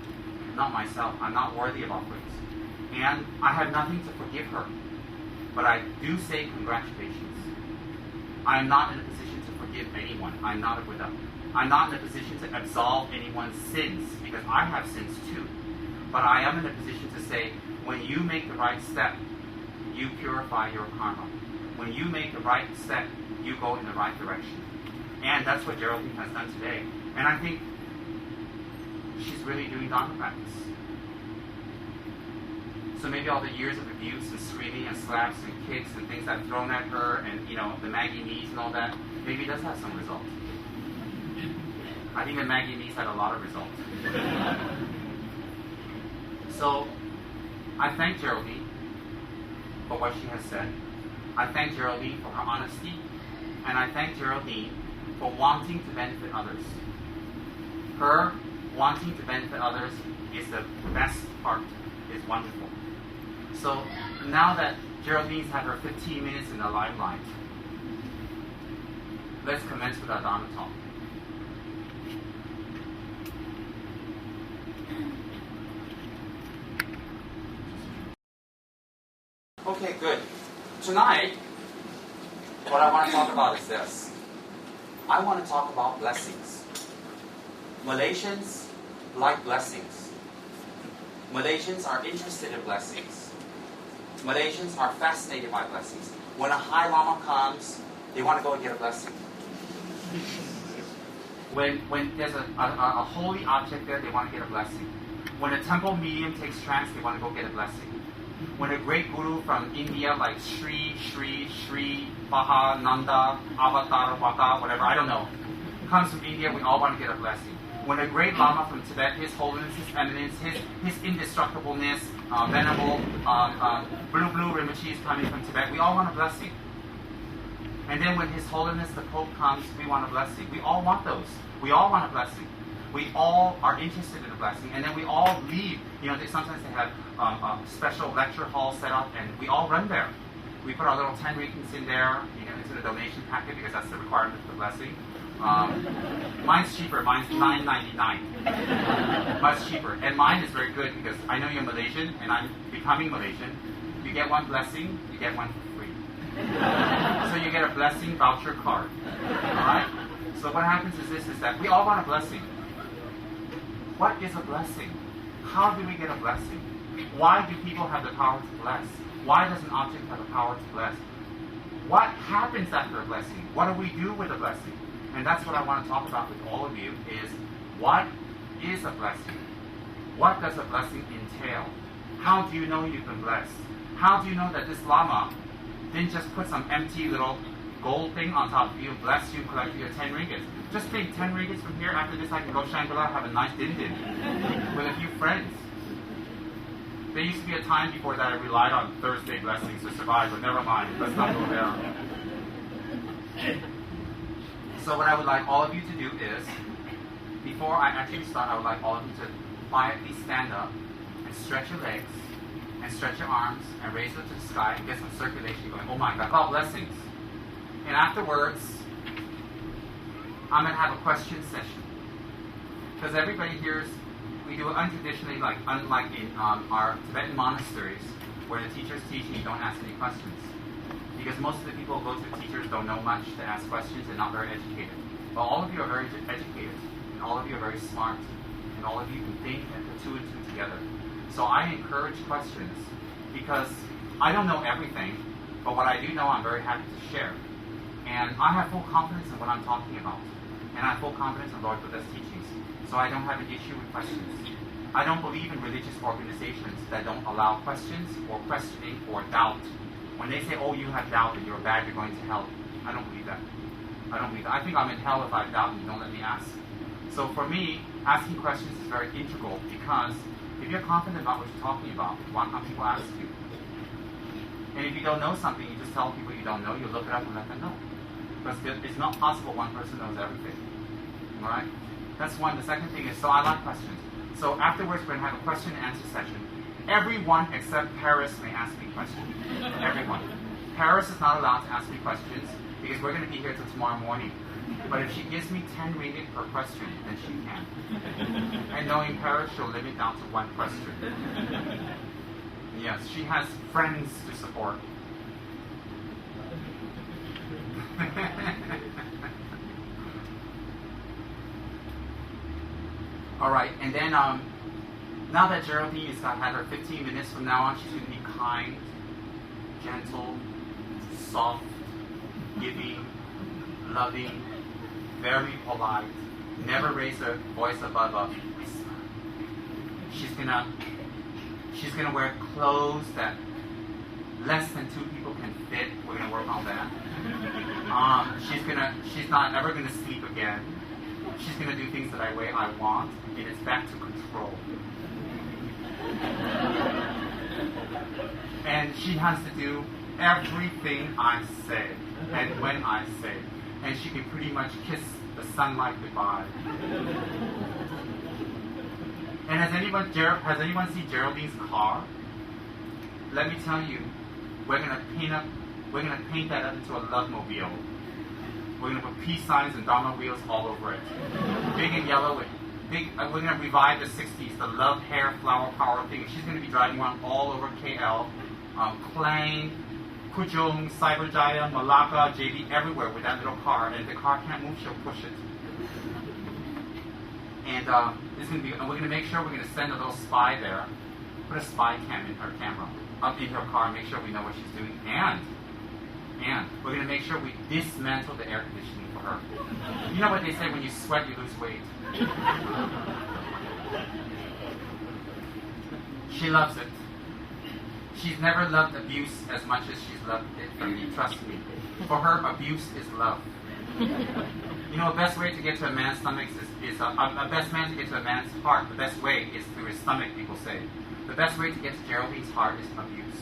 Speaker 2: not myself. I'm not worthy of offerings. And I have nothing to forgive her. But I do say congratulations. I am not in a position to forgive anyone. I'm not a Buddha. I'm not in a position to absolve anyone's sins, because I have sins too. But I am in a position to say, when you make the right step, you purify your karma. When you make the right step, you go in the right direction. And that's what Geraldine has done today. And I think she's really doing Dharma practice. So maybe all the years of abuse and screaming and slaps and kicks and things I've thrown at her, and the Maggie knees and all that, maybe it does have some result. I think the Maggie knees had a lot of results. So I thank Geraldine for what she has said. I thank Geraldine for her honesty, and I thank Geraldine for wanting to benefit others. Her wanting to benefit others is the best part. It's wonderful. So now that Geraldine's had her 15 minutes in the limelight, let's commence with our Dharma talk. Okay, good. Tonight, what I want to talk about is this. I want to talk about blessings. Malaysians like blessings. Malaysians are interested in blessings. Malaysians are fascinated by blessings. When a High Lama comes, they want to go and get a blessing. When there's a holy object there, they want to get a blessing. When a temple medium takes trance, they want to go get a blessing. When a great guru from India, like Sri Bahananda, Avatar, Waka, whatever, I don't know, comes from India, we all want to get a blessing. When a great Lama from Tibet, His Holiness, His Eminence, His indestructibleness, venerable, blue Rinpoche is coming from Tibet, we all want a blessing. And then when His Holiness the Pope comes, we want a blessing. We all want those. We all want a blessing. We all are interested in a blessing. And then we all leave. Sometimes they have special lecture halls set up, and we all run there. We put our little 10 ringgits in there, into the donation packet, because that's the requirement for the blessing. Mine's cheaper. Mine's $9.99. Much cheaper. And mine is very good because I know you're Malaysian and I'm becoming Malaysian. You get one blessing, you get one for free. So you get a blessing voucher card. Alright? So what happens is that we all want a blessing. What is a blessing? How do we get a blessing? Why do people have the power to bless? Why does an object have the power to bless? What happens after a blessing? What do we do with a blessing? And that's what I want to talk about with all of you is, what is a blessing? What does a blessing entail? How do you know you've been blessed? How do you know that this Lama didn't just put some empty little gold thing on top of you, bless you, collect your 10 ringgits? Just take 10 ringgits from here. After this, I can go Shangri-La, have a nice din-din with a few friends. There used to be a time before that I relied on Thursday blessings to survive, but never mind. Let's not go there. So what I would like all of you to do is, before I actually start, I would like all of you to quietly stand up and stretch your legs and stretch your arms and raise them to the sky and get some circulation going. Oh my God, called blessings. And afterwards, I'm going to have a question session. Because everybody here, we do it untraditionally, unlike in our Tibetan monasteries, where the teachers teach and you don't ask any questions. Because most of the people who go to the teachers don't know much to ask questions and not very educated. But all of you are very educated, and all of you are very smart, and all of you can think and put two and two together. So I encourage questions, because I don't know everything, But what I do know, I'm very happy to share. And I have full confidence in what I'm talking about. And I have full confidence in Lord Buddha's teachings. So I don't have an issue with questions. I don't believe in religious organizations that don't allow questions or questioning or doubt. When they say, oh, you have doubt and you're bad, you're going to hell. I don't believe that. I don't believe that. I think I'm in hell if I have doubt and you don't let me ask. So for me, asking questions is very integral because if you're confident about what you're talking about, why can't people ask you? And if you don't know something, you just tell people you don't know, you look it up and let them know. Because it's not possible one person knows everything. Alright? That's one. The second thing is, so I like questions. So afterwards, we're going to have a question and answer session. Everyone except Paris may ask me questions. Everyone. Paris is not allowed to ask me questions because we're going to be here till tomorrow morning. But if she gives me 10 ringgit per question, then she can. And knowing Paris, she'll limit down to one question. Yes, she has friends to support. Alright, and then now that Geraldine has had her 15 minutes from now on, she's going to be kind, gentle, soft, giving, loving, very polite, never raise her voice above a whisper. She's gonna wear clothes that less than 2 people can fit. We're gonna work on that. She's not ever gonna sleep again. She's gonna do things that I want, and it's back to control. And she has to do everything I say and when I say. And she can pretty much kiss the sunlight goodbye. And has anyone seen Geraldine's car? Let me tell you, we're gonna paint that up into a love mobile. We're gonna put peace signs and Dharma wheels all over it. Big and yellow with big. We're gonna revive the 60s, the love, hair, flower, power thing. She's gonna be driving around all over KL, Klang, Kujung, Cyberjaya, Malacca, JB, everywhere with that little car. And if the car can't move, she'll push it. And we're gonna make sure we're gonna send a little spy there, put a spy cam in her camera, up in her car, make sure we know what she's doing, and we're gonna make sure we dismantle the air conditioning for her. You know what they say, when you sweat, you lose weight. She loves it. She's never loved abuse as much as she's loved it from me, trust me. For her, abuse is love. You know, the best way to get to a man's stomach is a best man to get to a man's heart. The best way is through his stomach, people say. The best way to get to Geraldine's heart is abuse.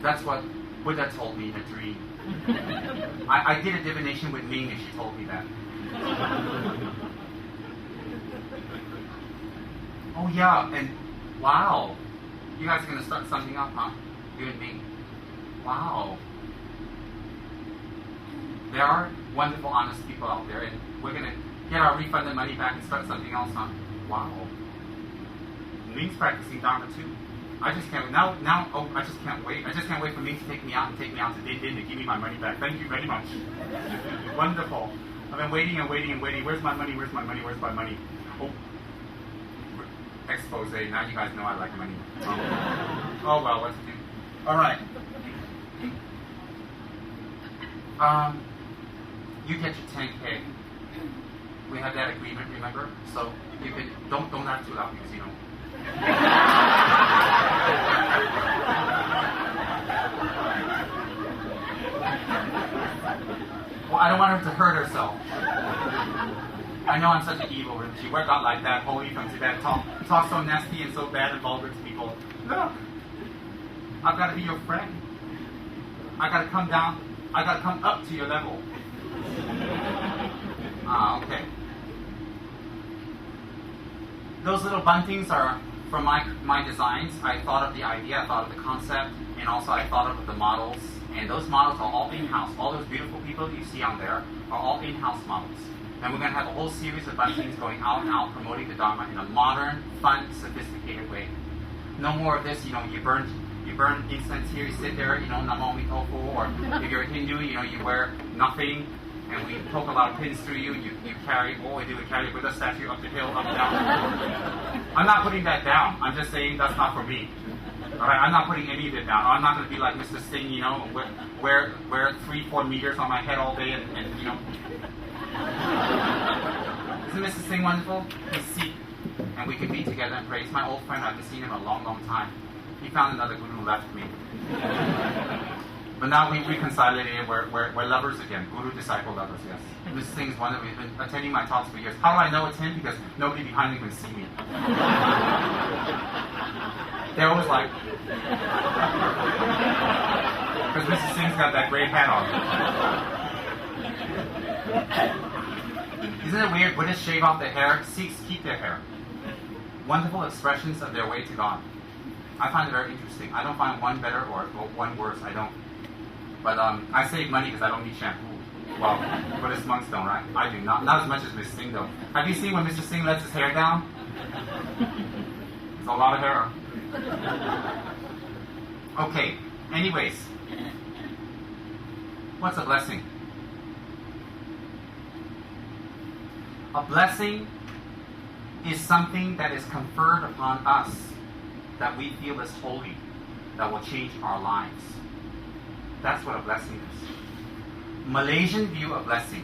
Speaker 2: That's what Buddha told me in a dream. I did a divination with Ming and she told me that. Oh yeah, and wow. You guys are going to start something up, huh? You and me. Wow. There are wonderful, honest people out there, and we're going to get our refunded money back and start something else, huh? Wow. Ming's practicing Dharma too. I just can't I just can't wait. I just can't wait for Ming to take me out to Din Din to give me my money back. Thank you very much. Wonderful. I've been waiting and waiting and waiting. Where's my money? Where's my money? Where's my money? Oh. Expose. Now you guys know I like money. Oh well, what to do? Alright. You get your 10K. We have that agreement, remember? So you can don't laugh too loud because you know. Well, I don't want her to hurt herself. I know I'm such an evil when she worked out like that, holy from Tibet, talk so nasty and so bad and vulgar to people. Look, I've got to be your friend. I got to come down, I got to come up to your level. Okay. Those little buntings are from my designs. I thought of the idea, I thought of the concept, and also I thought of the models. And those models are all in-house. All those beautiful people you see on there are all in-house models. And we're going to have a whole series of buntings going out and out promoting the Dharma in a modern, fun, sophisticated way. No more of this, you burn incense here, you sit there, Namo Mi Tofu, or if you're a Hindu, you wear nothing, and we poke a lot of pins through you, we carry a Buddha statue up the hill, up and down. I'm not putting that down, I'm just saying that's not for me. Alright, I'm not putting any of it down. I'm not going to be like Mr. Singh, you know, wear 3-4 meters on my head all day and you know. Isn't Mr. Singh wonderful? He's Sikh, and we can be together and pray. He's my old friend. I haven't seen him in a long, long time. He found another guru who left me. But now we reconciled and we're lovers again. Guru-disciple lovers, yes. Mr. Singh is one that we've been attending my talks for years. How do I know it's him? Because nobody behind me can see me. They're always like, because Mr. Singh's got that great hat on. Isn't it weird? Buddhists shave off their hair, Sikhs keep their hair. Wonderful expressions of their way to God. I find it very interesting. I don't find one better or one worse. I don't. But I save money because I don't need shampoo. Well, Buddhist monks don't, right? I do. Not as much as Mr. Singh, though. Have you seen when Mr. Singh lets his hair down? It's a lot of hair. Okay. Anyways. What's a blessing? A blessing is something that is conferred upon us that we feel is holy, that will change our lives. That's what a blessing is. Malaysian view of blessing.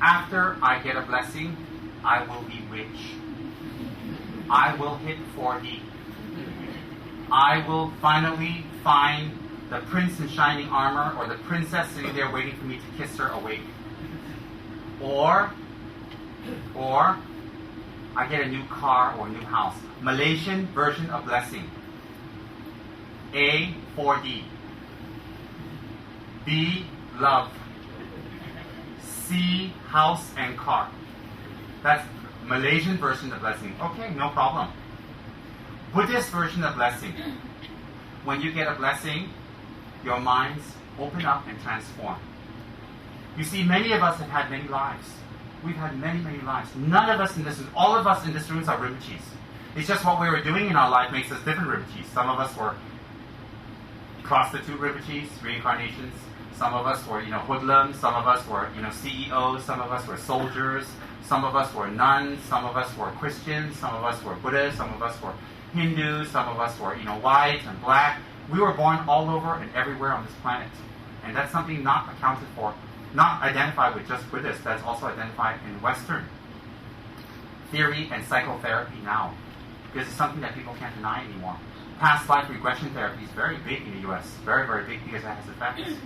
Speaker 2: After I get a blessing, I will be rich. I will hit 40. I will finally find the prince in shining armor or the princess sitting there waiting for me to kiss her awake. Or I get a new car or a new house. Malaysian version of blessing. A, 4D. B, love. C, house and car. That's Malaysian version of blessing. Okay, no problem. Buddhist version of blessing. When you get a blessing, your minds open up and transform. You see, many of us have had many lives. We've had many, many lives. None of us in this room, all of us in this room are Rinpoches. It's just what we were doing in our life makes us different Rinpoches. Some of us were prostitute Rinpoches, reincarnations. Some of us were, hoodlums. Some of us were, CEOs. Some of us were soldiers. Some of us were nuns. Some of us were Christians. Some of us were Buddhists. Some of us were Hindus. Some of us were, white and black. We were born all over and everywhere on this planet. And that's something not accounted for, not identified with just Buddhists. That's also identified in Western theory and psychotherapy now. Because it's something that people can't deny anymore. Past life regression therapy is very big in the US. Very, very big because it has effects.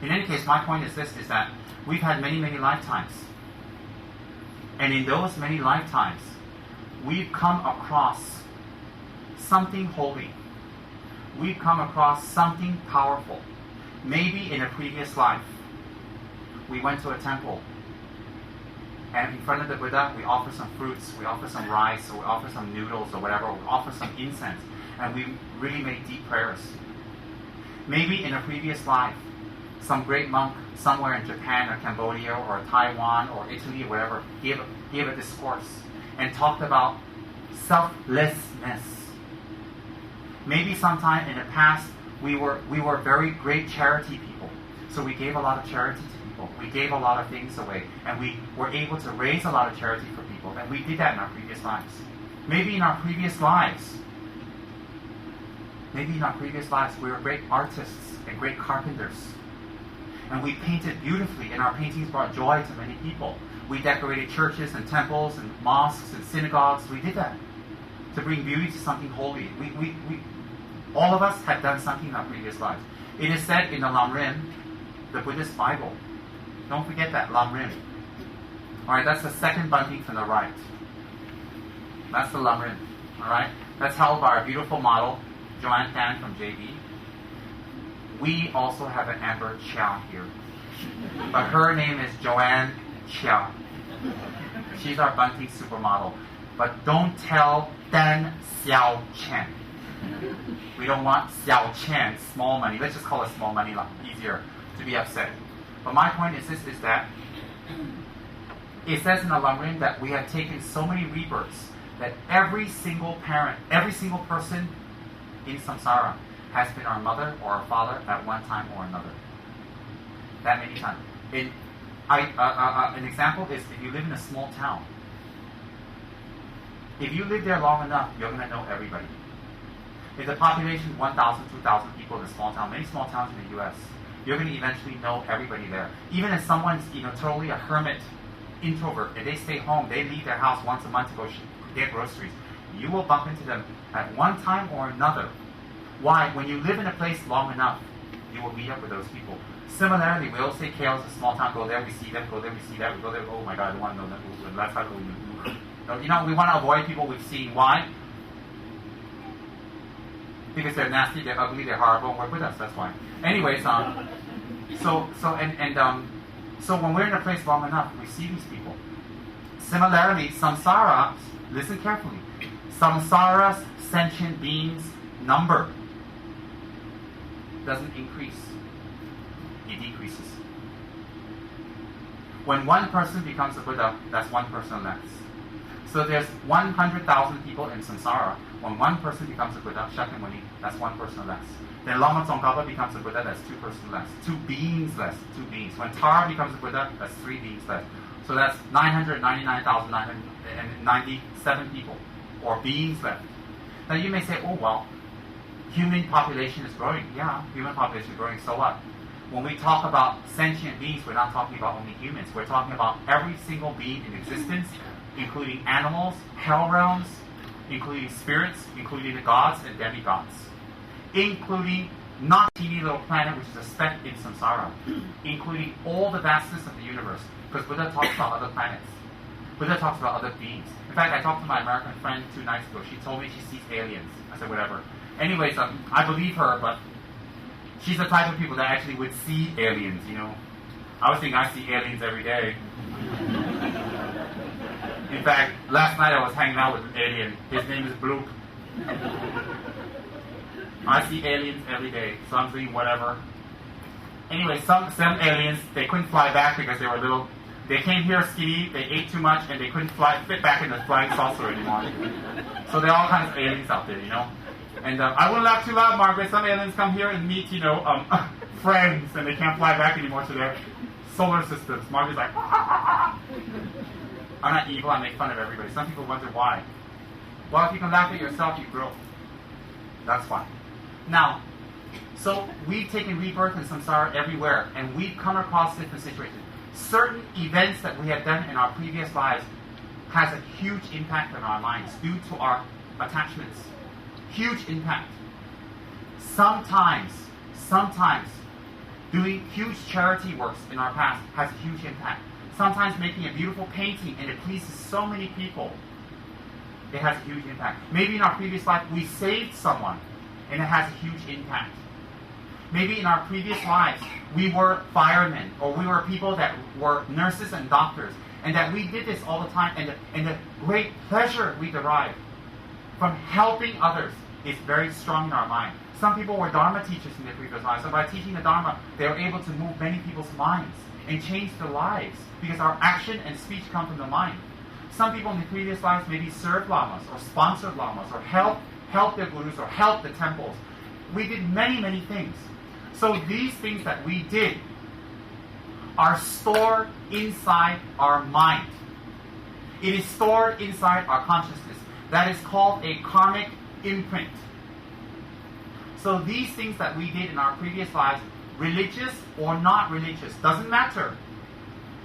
Speaker 2: In any case, my point is this, is that we've had many, many lifetimes. And in those many lifetimes, we've come across something holy. We've come across something powerful. Maybe in a previous life, we went to a temple, and in front of the Buddha, we offer some fruits, we offer some rice, or we offer some noodles, or whatever, we offer some incense, and we really make deep prayers. Maybe in a previous life, some great monk somewhere in Japan or Cambodia or Taiwan or Italy or wherever gave a discourse and talked about selflessness. Maybe sometime in the past we were very great charity people. So we gave a lot of charity to people. We gave a lot of things away. And we were able to raise a lot of charity for people. And we did that in our previous lives. Maybe in our previous lives we were great artists and great carpenters. And we painted beautifully, and our paintings brought joy to many people. We decorated churches and temples and mosques and synagogues. We did that to bring beauty to something holy. We all of us have done something in our previous lives. It is said in the Lamrim, the Buddhist Bible. Don't forget that, Lamrim. Alright, that's the second bunting from the right. That's the Lamrim. Alright? That's held by our beautiful model, Joanne Tan from JB. We also have an Amber Chia here. But her name is Joanne Chia. She's our bunting supermodel. But don't tell Dan Xiao Chen. We don't want Xiao Chen, small money. Let's just call it small money, easier to be upset. But my point is this, is that it says in the Lamrim that we have taken so many rebirths that every single parent, every single person in samsara has been our mother or our father at one time or another. That many times. An example is if you live in a small town. If you live there long enough, you're going to know everybody. If the population is 1,000, 2,000 people in a small town, many small towns in the U.S., you're going to eventually know everybody there. Even if someone's totally a hermit, introvert, and they stay home, they leave their house once a month to go get groceries, you will bump into them at one time or another. Why? When you live in a place long enough, you will meet up with those people. Similarly, we all say KL is a small town, go there, we see them, go there, we see that, we go there, oh my God, I don't want to know them, let's not go. We want to avoid people we've seen. Why? Because they're nasty, they're ugly, they're horrible, and work with us, that's why. Anyways, so when we're in a place long enough, we see these people. Similarly, samsara, listen carefully, samsara's sentient beings number doesn't increase, it decreases. When one person becomes a Buddha, that's one person less. So there's 100,000 people in samsara. When one person becomes a Buddha, Shakyamuni, that's one person less. Then Lama Tsongkhapa becomes a Buddha, that's two persons less. 2 beings less, 2 beings. When Tara becomes a Buddha, that's 3 beings less. So that's 999,997 people, or beings left. Now you may say, oh well, human population is growing. Yeah, human population is growing, so what? When we talk about sentient beings, we're not talking about only humans. We're talking about every single being in existence, including animals, hell realms, including spirits, including the gods and demigods, including not a teeny little planet which is a speck in samsara, including all the vastness of the universe, because Buddha talks about other planets. Buddha talks about other beings. In fact, I talked to my American friend 2 nights ago. She told me she sees aliens. I said, whatever. Anyways, I believe her, but she's the type of people that actually would see aliens, I was thinking I see aliens every day. In fact, last night I was hanging out with an alien. His name is Blue. I see aliens every day, so I'm saying whatever. Anyway, some aliens, they couldn't fly back because they were little. They came here skinny, they ate too much, and they couldn't fit back in the flying saucer anymore. So there are all kinds of aliens out there, And I wouldn't laugh too loud, Margaret. Some aliens come here and meet, friends, and they can't fly back anymore to their solar systems. Margaret's like, I'm not evil, I make fun of everybody. Some people wonder why. Well, if you can laugh at yourself, you grow. That's fine. Now, so we've taken rebirth and samsara everywhere, and we've come across different situations. Certain events that we have done in our previous lives has a huge impact on our minds due to our attachments. Huge impact. Sometimes doing huge charity works in our past has a huge impact. Sometimes making a beautiful painting and it pleases so many people, it has a huge impact. Maybe in our previous life we saved someone and it has a huge impact. Maybe in our previous lives we were firemen, or we were people that were nurses and doctors, and that we did this all the time, and the great pleasure we derive from helping others is very strong in our mind. Some people were Dharma teachers in their previous lives, so by teaching the Dharma, they were able to move many people's minds and change their lives, because our action and speech come from the mind. Some people in the previous lives maybe served lamas, or sponsored lamas, or helped their gurus, or helped the temples. We did many, many things. So these things that we did are stored inside our mind. It is stored inside our consciousness. That is called a karmic imprint. So these things that we did in our previous lives, religious or not religious, doesn't matter,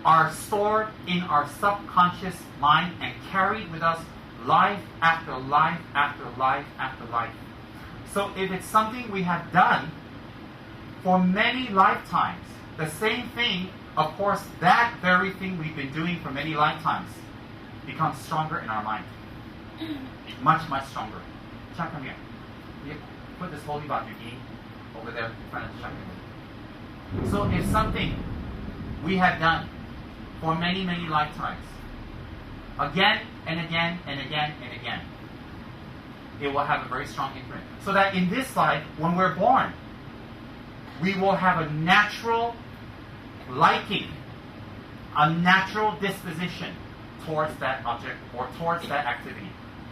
Speaker 2: are stored in our subconscious mind and carried with us life after life after life after life. So if it's something we have done for many lifetimes, the same thing, of course, that very thing we've been doing for many lifetimes becomes stronger in our mind. Much, much stronger. Chuck, come here. Put this holy body over there in front of Chuck. So if something we have done for many, many lifetimes, again and again and again and again, it will have a very strong imprint. So that in this life, when we're born, we will have a natural liking, a natural disposition towards that object or towards that activity.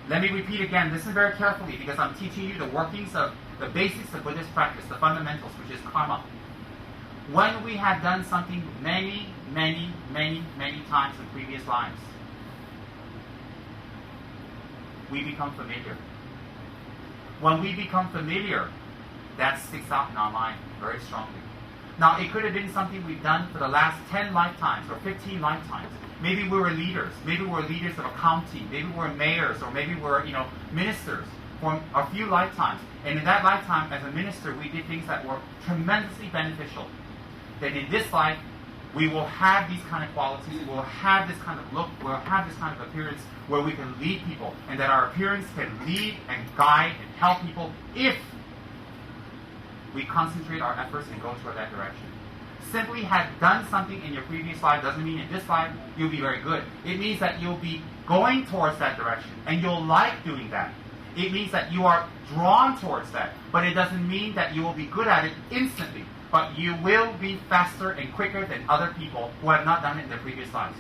Speaker 2: Let me repeat again, listen very carefully, because I'm teaching you the workings of the basics of Buddhist practice, the fundamentals, which is karma. When we have done something many, many, many, many times in previous lives, we become familiar. when we become familiar, that sticks out in our mind very strongly. Now, it could have been something we've done for the last 10 lifetimes or 15 lifetimes. Maybe we were leaders. Maybe we were leaders of a county. Maybe we were mayors, or maybe we were, ministers for a few lifetimes. And in that lifetime, as a minister, we did things that were tremendously beneficial. Then in this life, we will have these kind of qualities, we'll have this kind of look, we'll have this kind of appearance where we can lead people, and that our appearance can lead and guide and help people if we concentrate our efforts and go toward that direction. Simply have done something in your previous life doesn't mean in this life you'll be very good. It means that you'll be going towards that direction, and you'll like doing that. It means that you are drawn towards that, but it doesn't mean that you will be good at it instantly. But you will be faster and quicker than other people who have not done it in their previous lives.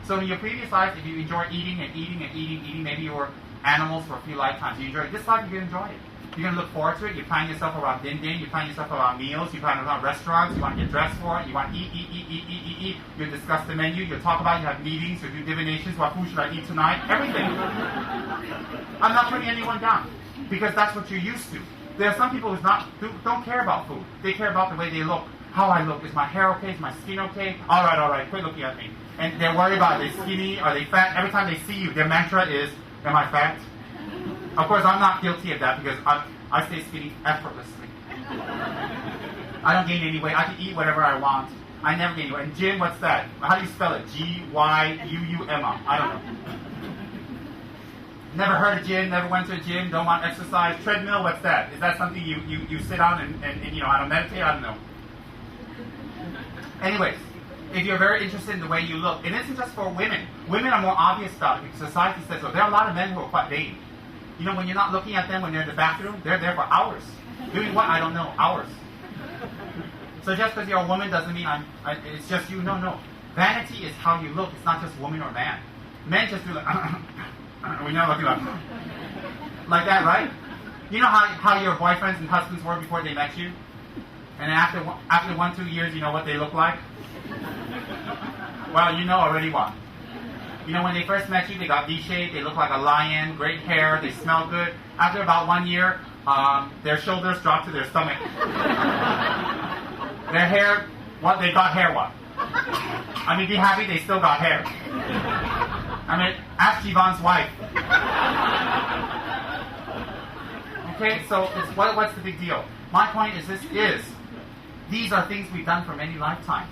Speaker 2: So in your previous lives, if you enjoy eating and eating and eating, maybe you were animals for a few lifetimes, you enjoy it. This life, you're going to enjoy it. You're going to look forward to it. You find yourself around din-din, you find yourself around meals, you find yourself around restaurants, you want to get dressed for it, you want to eat. You discuss the menu, you talk about it, you have meetings, you do divinations, what food should I eat tonight, everything. I'm not putting anyone down, because that's what you're used to. There are some people who don't care about food. They care about the way they look. How I look. Is my hair okay? Is my skin okay? All right. Quit looking at me. And they're worried about, are they skinny? Are they fat? Every time they see you, their mantra is, am I fat? Of course, I'm not guilty of that because I stay skinny effortlessly. I don't gain any weight. I can eat whatever I want. I never gain weight. And Jim, what's that? How do you spell it? G-Y-U-U-M-A. I don't know. Never heard of gym, never went to a gym, don't want exercise. Treadmill, what's that? Is that something you sit on and I don't meditate? I don't know. Anyways, if you're very interested in the way you look, and this isn't just for women. Women are more obvious about it because society says so. There are a lot of men who are quite vain. When you're not looking at them when they're in the bathroom, they're there for hours. Doing what? I don't know. Hours. So just because you're a woman doesn't mean it's just you. No. Vanity is how you look. It's not just woman or man. Men just do like... We're not looking like that, right? You know how your boyfriends and husbands were before they met you? And after 1-2 years, you know what they look like? Well, you know already what. When they first met you, they got V-shaped, they look like a lion, great hair, they smell good. After about 1 year, their shoulders drop to their stomach. Their hair, what? They got hair what? Be happy they still got hair. Ask Jivan's wife. Okay, so what's the big deal? My point is these are things we've done for many lifetimes.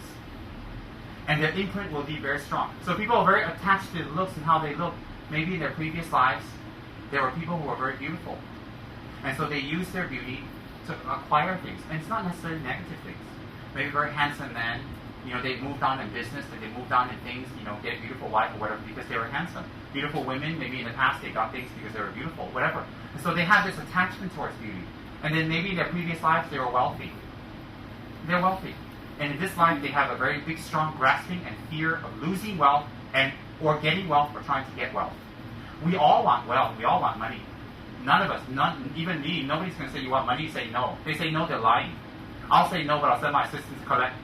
Speaker 2: And their imprint will be very strong. So people are very attached to the looks and how they look. Maybe in their previous lives, there were people who were very beautiful. And so they use their beauty to acquire things. And it's not necessarily negative things. Maybe very handsome men. They moved on in business, and they moved on in things, get a beautiful wife or whatever because they were handsome. Beautiful women, maybe in the past they got things because they were beautiful, whatever. And so they have this attachment towards beauty. And then maybe in their previous lives they were wealthy. They're wealthy. And in this life they have a very big, strong grasping and fear of losing wealth or getting wealth or trying to get wealth. We all want wealth. We all want money. None of us, even me, nobody's going to say you want money, say no. They say no, they're lying. I'll say no, but I'll send my assistants to collect.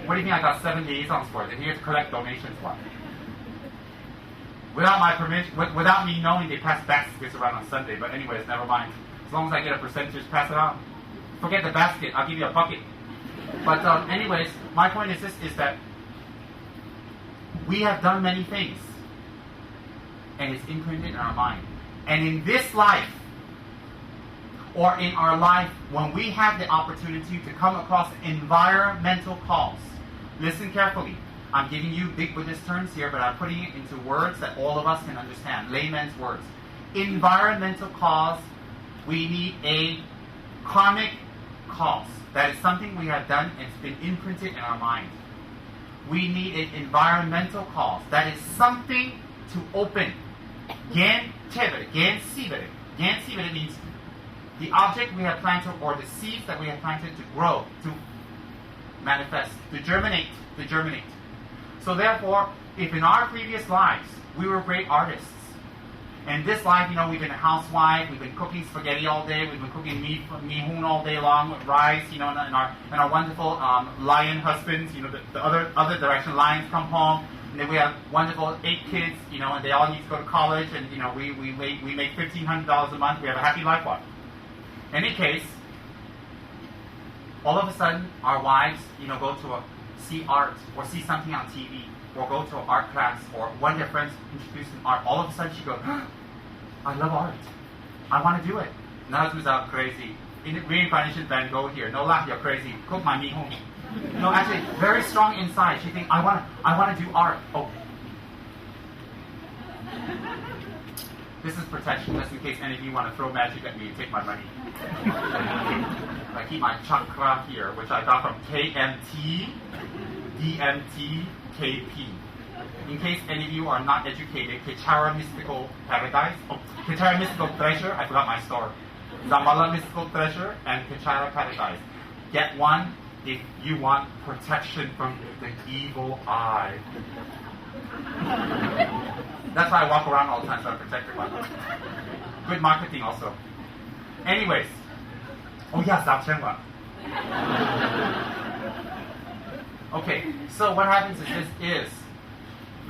Speaker 2: What do you think I got 7 liaisons for? They're here to collect donations for. Without my permission, without me knowing, they pass baskets around on Sunday. But anyways, never mind. As long as I get a percentage, pass it on. Forget the basket. I'll give you a bucket. But anyways, my point is that we have done many things. And it's imprinted in our mind. And in this life, or in our life, when we have the opportunity to come across environmental calls, listen carefully. I'm giving you big Buddhist terms here, but I'm putting it into words that all of us can understand, layman's words. Environmental cause, we need a karmic cause. That is something we have done and it's been imprinted in our mind. We need an environmental cause. That is something to open. Gan sivere. Gan sivere means the object we have planted or the seeds that we have planted to grow, to manifest, to germinate. So therefore, if in our previous lives we were great artists, and this life, we've been a housewife, we've been cooking spaghetti all day, we've been cooking mihun all day long with rice, and our wonderful lion husbands, the other direction, lions come home, And then we have wonderful 8 kids, and they all need to go to college, and we make $1,500 a month. We have a happy life. What? In any case, all of a sudden, our wives, go to see art or see something on TV or go to an art class or one of their friends introduced them art. All of a sudden, she goes, "I love art. I want to do it." And the husband's out crazy. In reincarnation Van Gogh here. No lah, you're crazy. Cook my meat home. No, actually, very strong inside. She thinks, I want to do art. Oh. This is protection, just in case any of you want to throw magic at me and take my money. I keep my chakra here, which I got from KMT, DMT, KP. In case any of you are not educated, Kichara Mystical Paradise, Kichara Mystical Treasure, I forgot my store. Zambala Mystical Treasure and Kichara Paradise. Get one if you want protection from the evil eye. That's why I walk around all the time, so I'm protected by that. Good marketing also. Anyways. Oh yeah, Tsem. Okay, so what happens is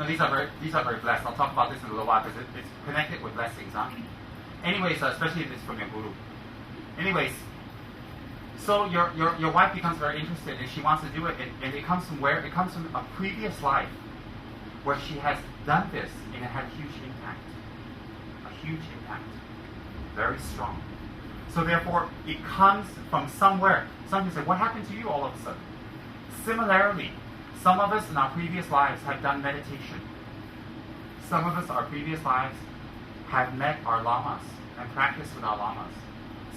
Speaker 2: these are very blessed. I'll talk about this in a little while because it's connected with blessings, huh? Anyways, especially if it's from your guru. Anyways, so your wife becomes very interested and she wants to do it, and it comes from where? It comes from a previous life where she has done this and it had a huge impact. A huge impact. Very strong. So therefore, it comes from somewhere. Some people say, what happened to you all of a sudden? Similarly, some of us in our previous lives have done meditation. Some of us in our previous lives have met our lamas and practiced with our lamas.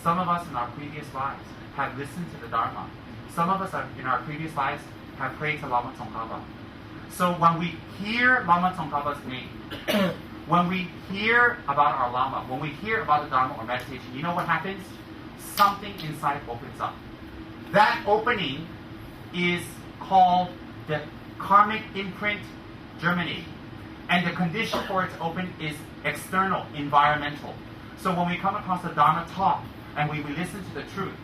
Speaker 2: Some of us in our previous lives have listened to the Dharma. Some of us in our previous lives have prayed to Lama Tsongkhapa. So when we hear Lama Tsongkhapa's name, when we hear about our Lama, when we hear about the Dharma or meditation, you know what happens? Something inside opens up. That opening is called the Karmic Imprint germinating. And the condition for it to open is external, environmental. So when we come across the Dharma talk and we listen to the truth,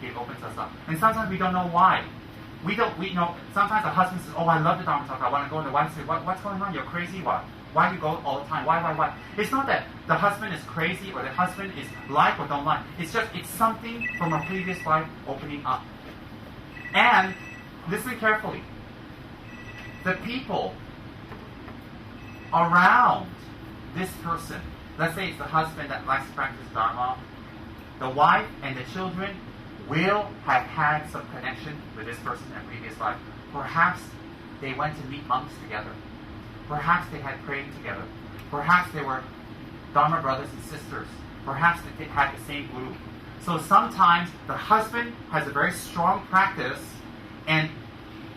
Speaker 2: it opens us up. And sometimes we don't know why. We know. Sometimes the husband says, "Oh, I love the Dharma talk. I want to go." And the wife says, "What's going on? You're crazy. Why do you go all the time? Why?" It's not that the husband is crazy or the husband is like or don't like. It's something from a previous life opening up. And listen carefully. The people around this person, let's say it's the husband that likes to practice Dharma, the wife and the children will have had some connection with this person in a previous life. Perhaps they went to meet monks together. Perhaps they had prayed together. Perhaps they were Dharma brothers and sisters. Perhaps they had the same guru. So sometimes the husband has a very strong practice, and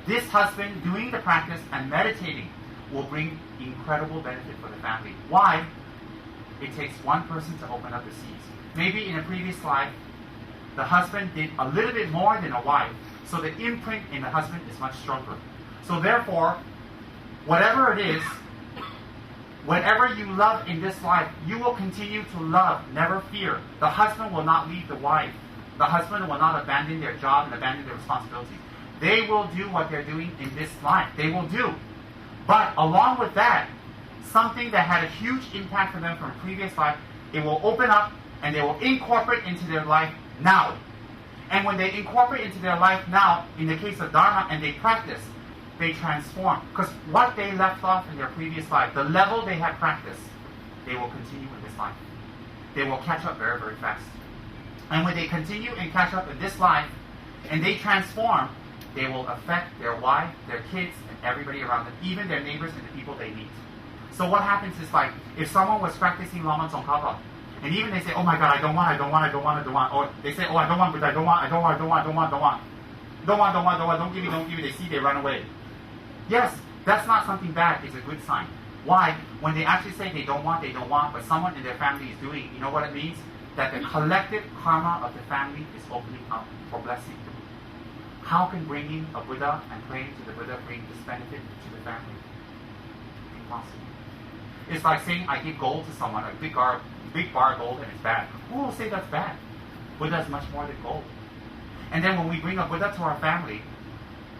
Speaker 2: this husband doing the practice and meditating will bring incredible benefit for the family. Why? It takes one person to open up the seeds. Maybe in a previous life, the husband did a little bit more than a wife, so the imprint in the husband is much stronger. So therefore, whatever it is, whatever you love in this life, you will continue to love. Never fear. The husband will not leave the wife. The husband will not abandon their job and abandon their responsibilities. They will do what they're doing in this life. They will do. But along with that, something that had a huge impact for them from a previous life, it will open up and they will incorporate into their life now. And when they incorporate into their life now, in the case of Dharma, and they practice, they transform. Because what they left off in their previous life, the level they had practiced, they will continue in this life. They will catch up very, very fast. And when they continue and catch up in this life, and they transform, they will affect their wife, their kids, and everybody around them, even their neighbors and the people they meet. So what happens is, like, if someone was practicing Lama Tsongkhapa, and even they say, "Oh my God, I don't want," or they say, "Oh, I don't want, but I don't want, don't give me, they see they run away. Yes, that's not something bad, it's a good sign. Why? When they actually say they don't want, but someone in their family is doing, you know what it means? That the collective karma of the family is opening up for blessing. How can bringing a Buddha and praying to the Buddha bring this benefit to the family? Impossible. It's like saying I give gold to someone, a big bar of gold, and it's bad. Who will say that's bad? Buddha is much more than gold. And then when we bring a Buddha to our family,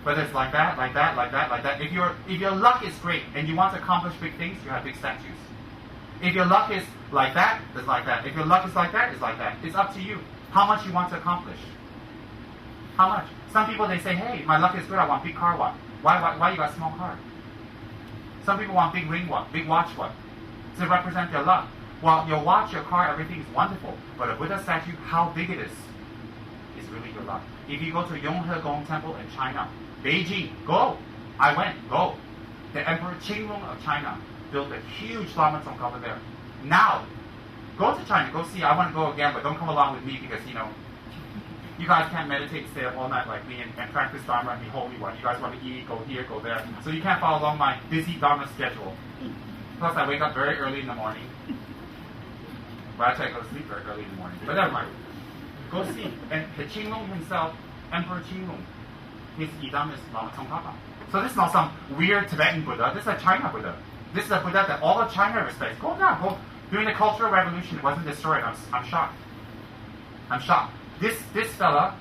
Speaker 2: Whether it's like that, like that, like that, like that. If your luck is great and you want to accomplish big things, you have big statues. If your luck is like that, it's like that. If your luck is like that, it's like that. It's up to you how much you want to accomplish. How much? Some people, they say, hey, my luck is good, I want big car, what? Why you got small car? Some people want big ring, what? Big watch, what? To represent their luck. Well, your watch, your car, everything is wonderful. But a Buddha statue, how big it is really your luck. If you go to Yonghe Gong Temple in China, Beijing, go. I went, go. The Emperor Qinglong of China built a huge Lama Tsongkhapa there. Now, go to China, go see. I want to go again, but don't come along with me because, you guys can't meditate, stay up all night like me and practice Dharma and be holy one. You guys want to eat, go here, go there. So you can't follow along my busy Dharma schedule. Plus, I wake up very early in the morning. Well, actually, I go to sleep very early in the morning. But never mind. Go see. And the Qinglong himself, Emperor Qinglong, his idam is Lama Tsongkhapa. So this is not some weird Tibetan Buddha. This is a China Buddha. This is a Buddha that all of China respects. Go now. Go. During the Cultural Revolution, it wasn't destroyed. I'm shocked. I'm shocked. This fella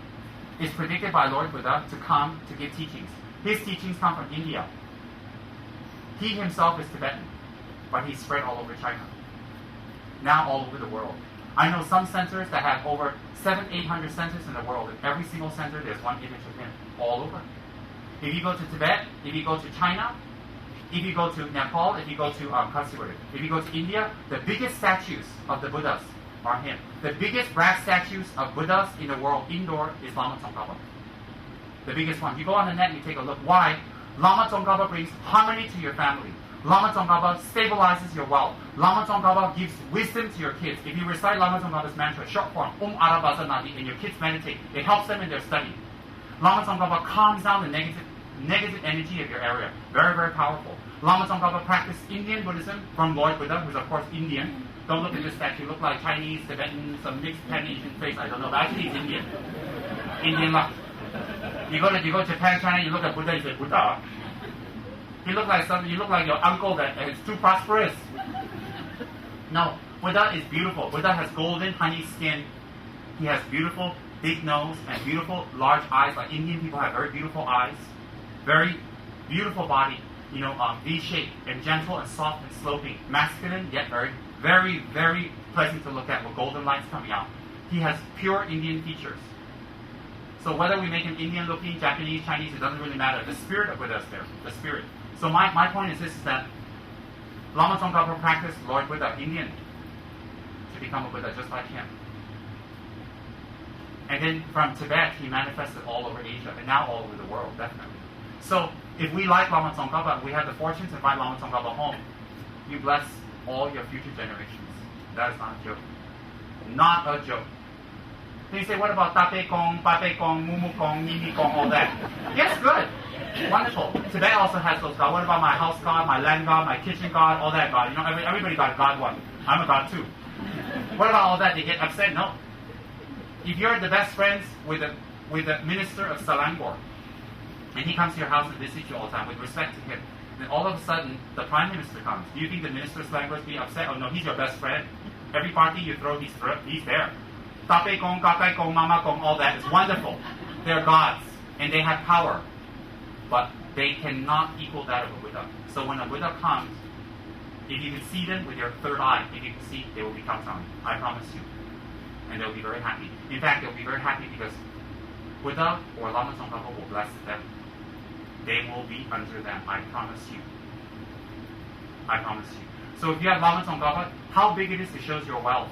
Speaker 2: is predicted by Lord Buddha to come to give teachings. His teachings come from India. He himself is Tibetan, but he's spread all over China. Now all over the world. I know some centers that have over 700-800 centers in the world. In every single center, there's one image of him all over. If you go to Tibet, if you go to China, if you go to Nepal, if you go to if you go to India, the biggest statues of the Buddhas are him. The biggest brass statues of Buddhas in the world indoor is Lama Tsongkhapa. The biggest one. You go on the net and you take a look. Why? Lama Tsongkhapa brings harmony to your family. Lama Tsongkhapa stabilizes your wealth. Lama Tsongkhapa gives wisdom to your kids. If you recite Lama Tsongkhapa's mantra, short form, Arabasa Nadi, and your kids meditate, it helps them in their study. Lama Tsongkhapa calms down the negative energy of your area. Very, very powerful. Lama Tsongkhapa practiced Indian Buddhism from Lord Buddha, who's of course Indian. Don't look at this statue. Look like Chinese, Tibetan, some mixed Pan-Asian face. I don't know. But actually, he's Indian. Indian luck. You go to Japan, China. You look at Buddha. You say Buddha. You look like your uncle that is too prosperous. No, Buddha is beautiful. Buddha has golden honey skin. He has beautiful big nose and beautiful large eyes. Like Indian people have very beautiful eyes. Very beautiful body. V-shaped and gentle and soft and sloping. Masculine yet very, very, very pleasant to look at with golden lights coming out. He has pure Indian features. So whether we make him Indian looking, Japanese, Chinese, it doesn't really matter. The spirit of Buddha is there. The spirit. So my point is this, is that Lama Tsongkhapa practiced Lord Buddha, Indian, to become a Buddha just like him. And then from Tibet, he manifested all over Asia, and now all over the world, definitely. So if we like Lama Tsongkhapa, and we have the fortune to invite Lama Tsongkhapa home, you bless all your future generations. That is not a joke. Not a joke. Then you say, what about Tape Kong, Pape Kong, Mumu Kong, Mimi Kong, all that? Yes, good. Wonderful. Tibet also has those gods. What about my house god, my land god, my kitchen god, all that god? Everybody got a god one. I'm a god too. What about all that? They get upset? No. If you're the best friends with the minister of Selangor, and he comes to your house and visits you all the time with respect to him, then all of a sudden the prime minister comes. Do you think the minister of Selangor is be upset? Oh no, he's your best friend. Every party you throw, he's there. Tape Kong, Kakai Kong, Mama Kong, all that is wonderful. They're gods and they have power. But they cannot equal that of a Buddha. So when a Buddha comes, if you can see them with your third eye, if you can see, they will become some. I promise you. And they'll be very happy. In fact, they'll be very happy because Buddha or Lama Tsongkhapa will bless them. They will be under them. I promise you. I promise you. So if you have Lama Tsongkhapa, how big it is, it shows your wealth.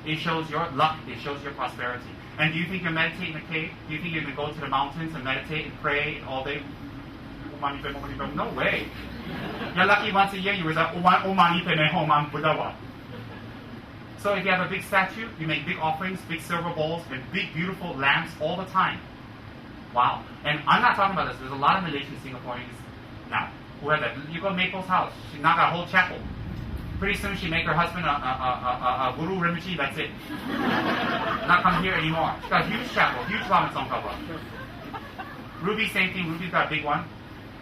Speaker 2: It shows your luck. It shows your prosperity. And do you think you're meditating in a cave? Do you think you're going to go to the mountains and meditate and pray all day? No way. You're lucky once a year you recite Buddha. So if you have a big statue, you make big offerings, big silver bowls, and big beautiful lamps all the time. Wow. And I'm not talking about this. There's a lot of Malaysian Singaporeans now who have that. You go to Maple's house. She now got a whole chapel. Pretty soon she make her husband a Guru Rinpoche, that's it. Not come here anymore. She's got a huge chapel, huge Lama Tsongkhapa. Ruby, same thing. Ruby's got a big one.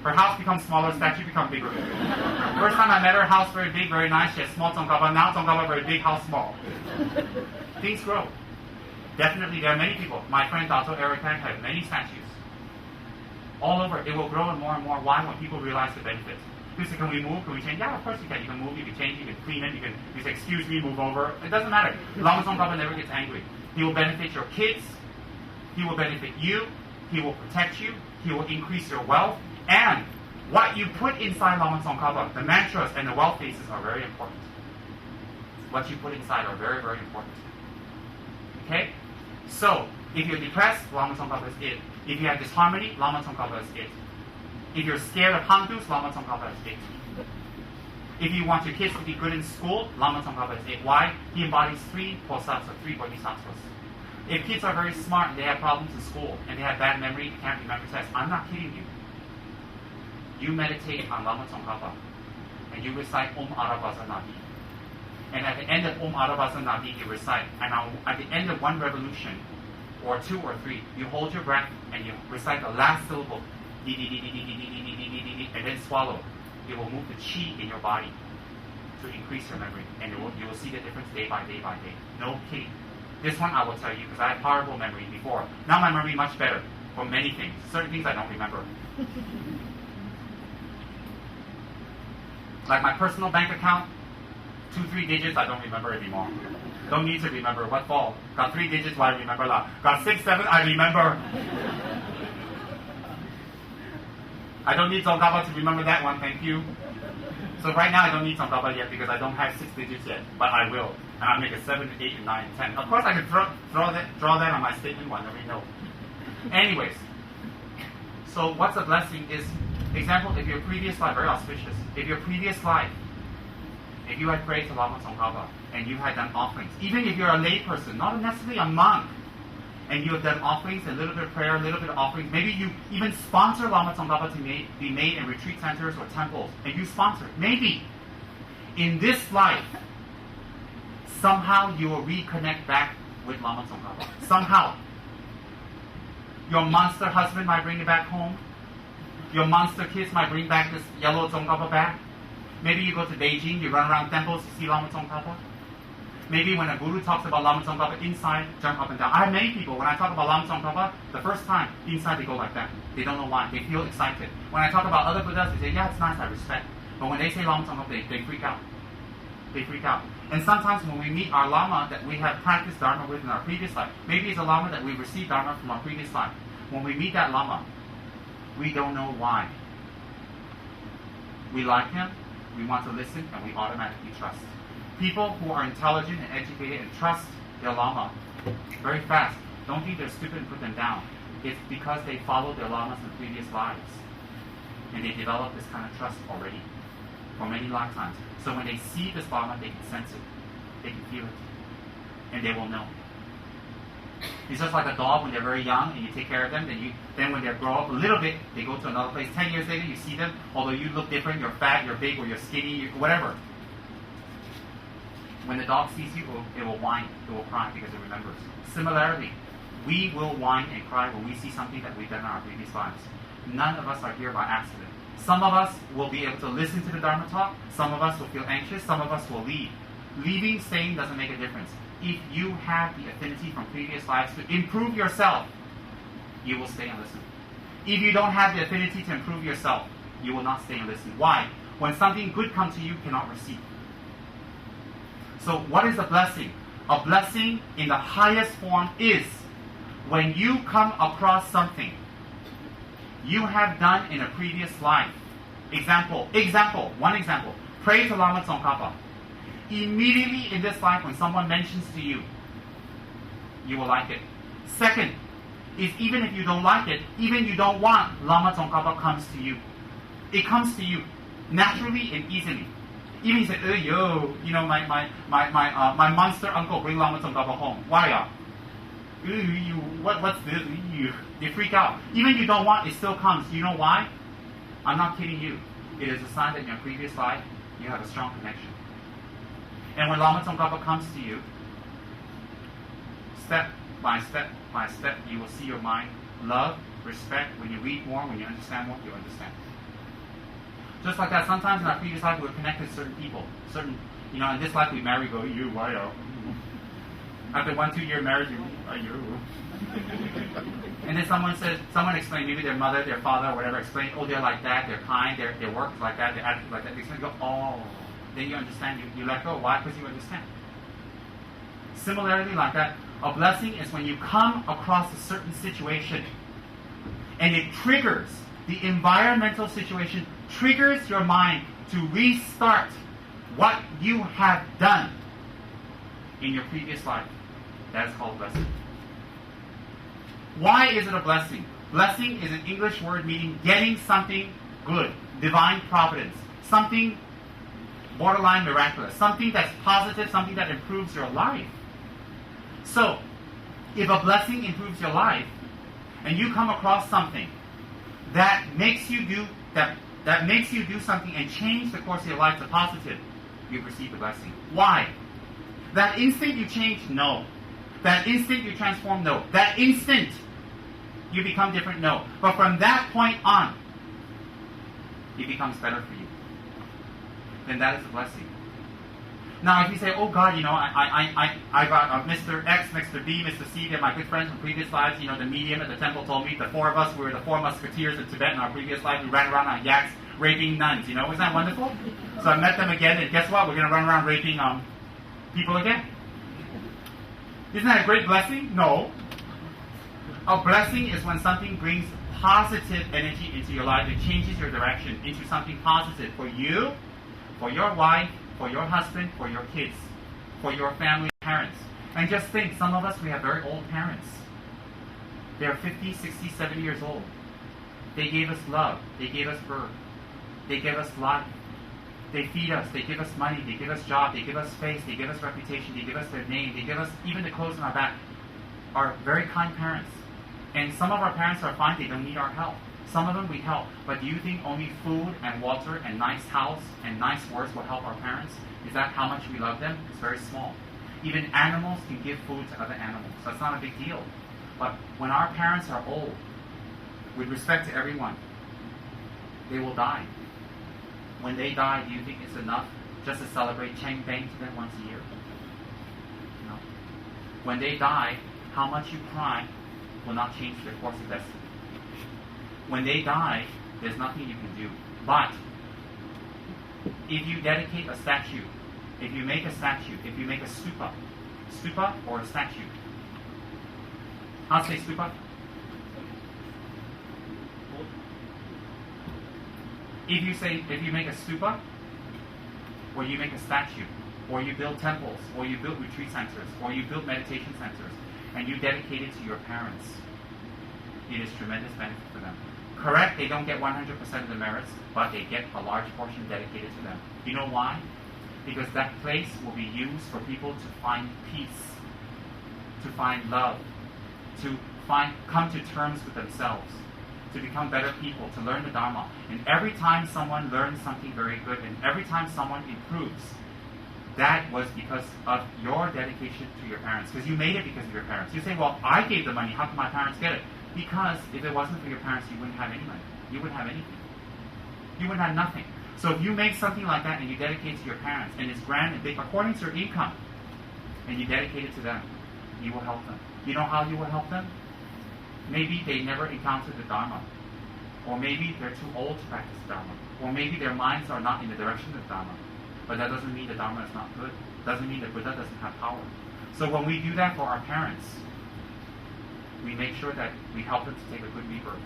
Speaker 2: Her house becomes smaller, statue becomes bigger. First time I met her, house very big, very nice. She has small Tsongkhapa. Now Tsongkhapa very big, house small. Things grow. Definitely, there are many people. My friend Dato Eric has many statues. all over. It will grow more and more. Why? When people realize the benefits. You say, can we move? Can we change? Yeah, of course you can. You can move, you can change, you can clean it, you say, excuse me, move over. It doesn't matter. Lama Tsongkhapa never gets angry. He will benefit your kids. He will benefit you. He will protect you. He will increase your wealth. And what you put inside Lama Tsongkhapa, the mantras and the wealth faces are very important. What you put inside are very, very important. Okay? So, if you're depressed, Lama Tsongkhapa is it. If you have disharmony, Lama Tsongkhapa is it. If you're scared of Hantus, Lama Tsongkhapa is it. If you want your kids to be good in school, Lama Tsongkhapa is it. Why? He embodies 3 bodhisattvas, 3 bodhisattvas. If kids are very smart and they have problems in school and they have bad memory, can't remember tests, I'm not kidding you. You meditate on Lama Tsongkhapa and you recite Om Arabhasa Nadi. And at the end of Om Arabhasa Nadi, you recite. And at the end of one revolution, or 2 or 3, you hold your breath and you recite the last syllable, and then swallow. It will move the chi in your body to increase your memory, and you will see the difference day by day by day. No kidding. This one I will tell you because I had horrible memory before. Now my memory much better for many things. Certain things I don't remember. Like my personal bank account, 2-3 digits I don't remember anymore. Don't need to remember. What for? Got 3 digits, why I remember that? Got 6, 7, I remember. I don't need Tsongkhapa to remember that one, thank you. So right now I don't need Tsongkhapa yet because I don't have 6 digits yet, but I will. And I'll make a 7, 8, 9, 10. Of course I can draw that on my statement one every note. Anyways, so what's a blessing is, example, if your previous life, very auspicious, if your previous life, if you had prayed to Lama Tsongkhapa and you had done offerings, even if you're a lay person, not necessarily a monk, and you have done offerings, a little bit of prayer, a little bit of offerings, maybe you even sponsor Lama Tsongkhapa to be made in retreat centers or temples, and you sponsor it. Maybe in this life, somehow you will reconnect back with Lama Tsongkhapa. Somehow. Your monster husband might bring you back home. Your monster kids might bring back this yellow Tsongkhapa back. Maybe you go to Beijing, you run around temples, you see Lama Tsongkhapa. Maybe when a guru talks about Lama Tsongkhapa inside, jump up and down. I have many people, when I talk about Lama Tsongkhapa, the first time, inside they go like that. They don't know why. They feel excited. When I talk about other Buddhas, they say, yeah, it's nice, I respect. But when they say Lama Tsongkhapa, they freak out. They freak out. And sometimes when we meet our Lama that we have practiced Dharma with in our previous life, maybe it's a Lama that we received Dharma from our previous life. When we meet that Lama, we don't know why. We like him, we want to listen, and we automatically trust. People who are intelligent and educated and trust their Lama very fast, don't think they're stupid and put them down. It's because they followed their Lamas in previous lives. And they develop this kind of trust already for many lifetimes. So when they see this Lama, they can sense it. They can feel it. And they will know. It's just like a dog when they're very young and you take care of them, then when they grow up a little bit, they go to another place. 10 years later, you see them, although you look different, you're fat, you're big, or you're skinny, whatever. When the dog sees you, it will whine, it will cry because it remembers. Similarly, we will whine and cry when we see something that we've done in our previous lives. None of us are here by accident. Some of us will be able to listen to the Dharma talk, some of us will feel anxious, some of us will leave. Leaving, staying doesn't make a difference. If you have the affinity from previous lives to improve yourself, you will stay and listen. If you don't have the affinity to improve yourself, you will not stay and listen. Why? When something good comes to you, you cannot receive. So what is a blessing? A blessing in the highest form is when you come across something you have done in a previous life. One example. Pray to Lama Tsongkhapa. Immediately in this life, when someone mentions to you, you will like it. Second, is even if you don't like it, even you don't want, Lama Tsongkhapa comes to you. It comes to you naturally and easily. Even you say, my monster uncle bring Lama Tsongkhapa home. Why? What's this? They freak out. Even you don't want, it still comes. You know why? I'm not kidding you. It is a sign that in your previous life, you have a strong connection. And when Lama Tsongkhapa comes to you, step by step by step, you will see your mind love, respect. When you read more, when you understand more, you understand. Just like that, sometimes in our previous life, we were connected to certain people. In this life, we marry, go, you, why, After 1-2 year marriage, you. And then someone explained, maybe their mother, their father, or whatever, explained, oh, they're like that, they're kind, they work like that, they act like that. They go, oh. Then you understand, you let go. Why? Because you understand. Similarly, like that, a blessing is when you come across a certain situation and it triggers, the environmental situation triggers your mind to restart what you have done in your previous life. That is called blessing. Why is it a blessing? Blessing is an English word meaning getting something good, divine providence, something borderline miraculous, something that's positive, something that improves your life. So, if a blessing improves your life, and you come across something that makes you do something and change the course of your life to positive, you've received a blessing. Why? That instant you change? No. That instant you transform? No. That instant you become different? No. But from that point on, it becomes better for you. Then that is a blessing. Now, if you say, oh God, I got Mr. X, Mr. B, Mr. C, they're my good friends from previous lives, the medium at the temple told me, the four of us, we were the 4 musketeers in Tibet in our previous life, we ran around on yaks raping nuns, isn't that wonderful? So I met them again, and guess what? We're going to run around raping people again. Isn't that a great blessing? No. A blessing is when something brings positive energy into your life. It changes your direction into something positive for you, for your wife, for your husband, for your kids, for your family, parents. And just think, some of us, we have very old parents. They're 50, 60, 70 years old. They gave us love. They gave us birth. They gave us life. They feed us. They give us money. They give us job. They give us face. They give us reputation. They give us their name. They give us even the clothes on our back. Are very kind parents. And some of our parents are fine. They don't need our help. Some of them we help. But do you think only food and water and nice house and nice words will help our parents? Is that how much we love them? It's very small. Even animals can give food to other animals. So it's not a big deal. But when our parents are old, with respect to everyone, they will die. When they die, do you think it's enough just to celebrate Cheng Beng to them once a year? No. When they die, how much you cry will not change their course of destiny. When they die, there's nothing you can do. But if you dedicate a statue, if you make a statue, if you make a stupa or a statue, how to say stupa? If you make a stupa, or you make a statue, or you build temples, or you build retreat centers, or you build meditation centers, and you dedicate it to your parents, it is tremendous benefit for them. Correct, they don't get 100% of the merits, but they get a large portion dedicated to them. You know why? Because that place will be used for people to find peace, to find love, to come to terms with themselves, to become better people, to learn the Dharma. And every time someone learns something very good, and every time someone improves, that was because of your dedication to your parents. Because you made it because of your parents. You say, well, I gave the money, how can my parents get it? Because if it wasn't for your parents, you wouldn't have any money. You wouldn't have anything. You wouldn't have nothing. So if you make something like that and you dedicate it to your parents, and it's grand and big, according to your income, and you dedicate it to them, you will help them. You know how you will help them? Maybe they never encountered the Dharma. Or maybe they're too old to practice the Dharma. Or maybe their minds are not in the direction of the Dharma. But that doesn't mean the Dharma is not good. Doesn't mean that Buddha doesn't have power. So when we do that for our parents, we make sure that we help them to take a good rebirth.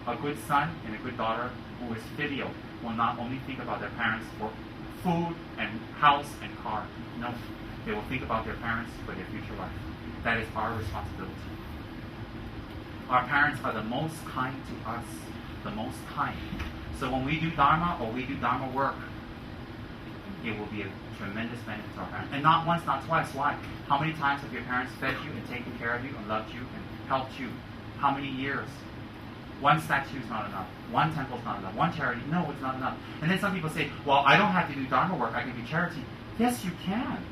Speaker 2: A good son and a good daughter who is filial will not only think about their parents for food and house and car. No, they will think about their parents for their future life. That is our responsibility. Our parents are the most kind to us, the most kind. So when we do Dharma or we do Dharma work, it will be a tremendous benefit to our parents. And not once, not twice. Why? How many times have your parents fed you and taken care of you and loved you and helped you? How many years? One statue is not enough. One temple is not enough. One charity, no, it's not enough. And then some people say, well, I don't have to do Dharma work, I can do charity. Yes, you can.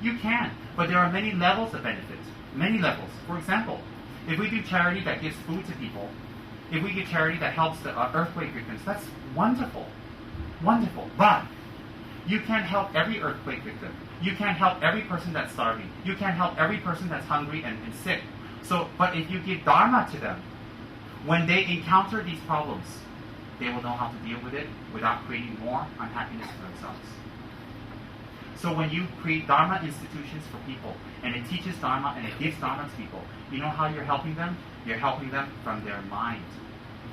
Speaker 2: You can. But there are many levels of benefits. Many levels. For example, if we do charity that gives food to people, if we give charity that helps the earthquake victims, that's wonderful. Wonderful. But You can't help every earthquake victim. You can't help every person that's starving. You can't help every person that's hungry and sick. So, but if you give Dharma to them, when they encounter these problems, they will know how to deal with it without creating more unhappiness for themselves. So when you create Dharma institutions for people, and it teaches Dharma and it gives Dharma to people, you know how you're helping them? You're helping them from their mind,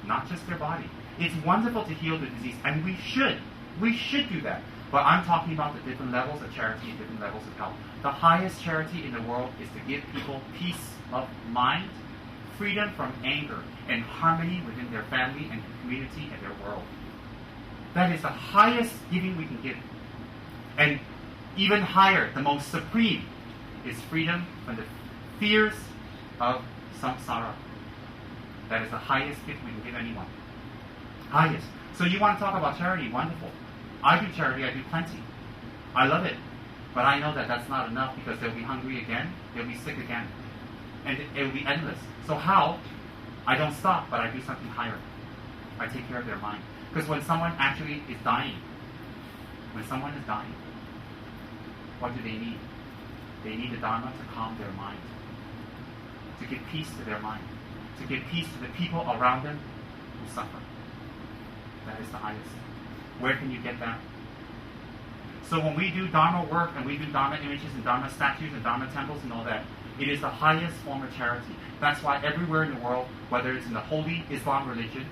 Speaker 2: not just their body. It's wonderful to heal the disease, and we should do that. But I'm talking about the different levels of charity and different levels of help. The highest charity in the world is to give people peace of mind, freedom from anger, and harmony within their family and community and their world. That is the highest giving we can give. And even higher, the most supreme, is freedom from the fears of samsara. That is the highest gift we can give anyone. Highest. So you want to talk about charity? Wonderful. I do charity, I do plenty. I love it. But I know that that's not enough because they'll be hungry again, they'll be sick again. And it will be endless. So how? I don't stop, but I do something higher. I take care of their mind. Because when someone actually is dying, what do they need? They need the Dharma to calm their mind, to give peace to their mind, to give peace to the people around them who suffer. That is the highest. Where can you get that? So when we do Dharma work and we do Dharma images and Dharma statues and Dharma temples and all that, it is the highest form of charity. That's why everywhere in the world, whether it's in the holy Islam religion,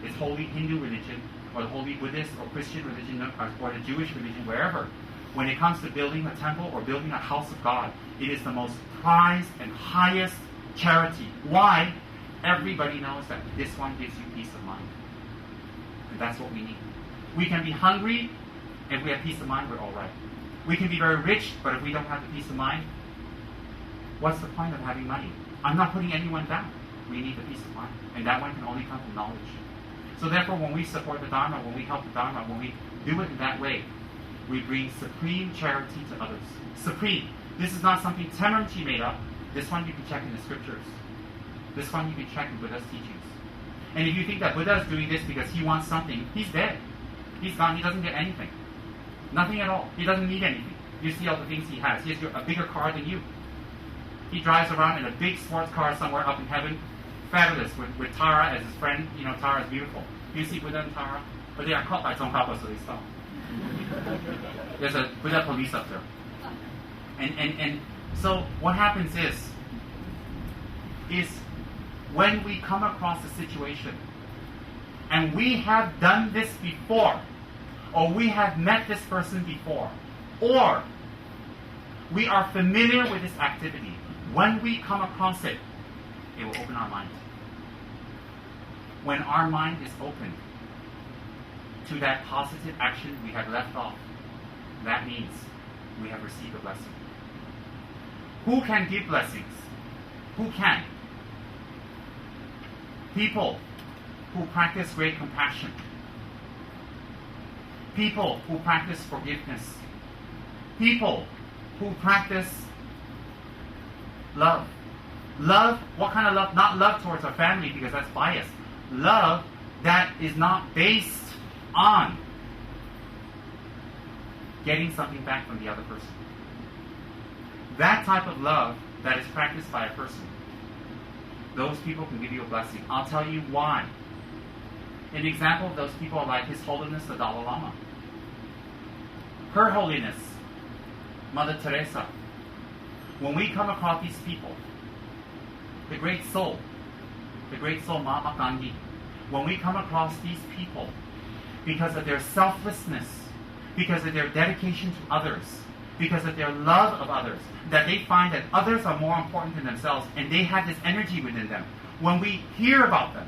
Speaker 2: it's holy Hindu religion, or the holy Buddhist or Christian religion, or the Jewish religion, wherever, when it comes to building a temple or building a house of God, it is the most prized and highest charity. Why? Everybody knows that this one gives you peace of mind. And that's what we need. We can be hungry, and if we have peace of mind, we're all right. We can be very rich, but if we don't have the peace of mind, what's the point of having money? I'm not putting anyone down. We need the peace of mind. And that one can only come from knowledge. So therefore, when we support the Dharma, when we help the Dharma, when we do it in that way, we bring supreme charity to others. Supreme. This is not something Tsemtulku made up. This one you can check in the scriptures. This one you can check in Buddha's teachings. And if you think that Buddha is doing this because he wants something, he's dead. He's gone. He doesn't get anything. Nothing at all. He doesn't need anything. You see all the things he has. He has a bigger car than you. He drives around in a big sports car somewhere up in heaven. Fabulous. With Tara as his friend. You know, Tara is beautiful. You see Buddha and Tara? But they are caught by Tsongkhapa, so they stop. There's a Buddha police up there. And so what happens is when we come across a situation and we have done this before, or we have met this person before, or we are familiar with this activity, when we come across it, it will open our mind. When our mind is open to that positive action we have left off, that means we have received a blessing. Who can give blessings? Who can? People who practice great compassion. People who practice forgiveness. People who practice love. Love, what kind of love? Not love towards our family because that's biased. Love that is not based on getting something back from the other person. That type of love that is practiced by a person, those people can give you a blessing. I'll tell you why. An example of those people are like His Holiness the Dalai Lama. Her Holiness, Mother Teresa. When we come across these people, the great soul Mahatma Gandhi, when we come across these people, because of their selflessness, because of their dedication to others, because of their love of others, that they find that others are more important than themselves, and they have this energy within them. When we hear about them,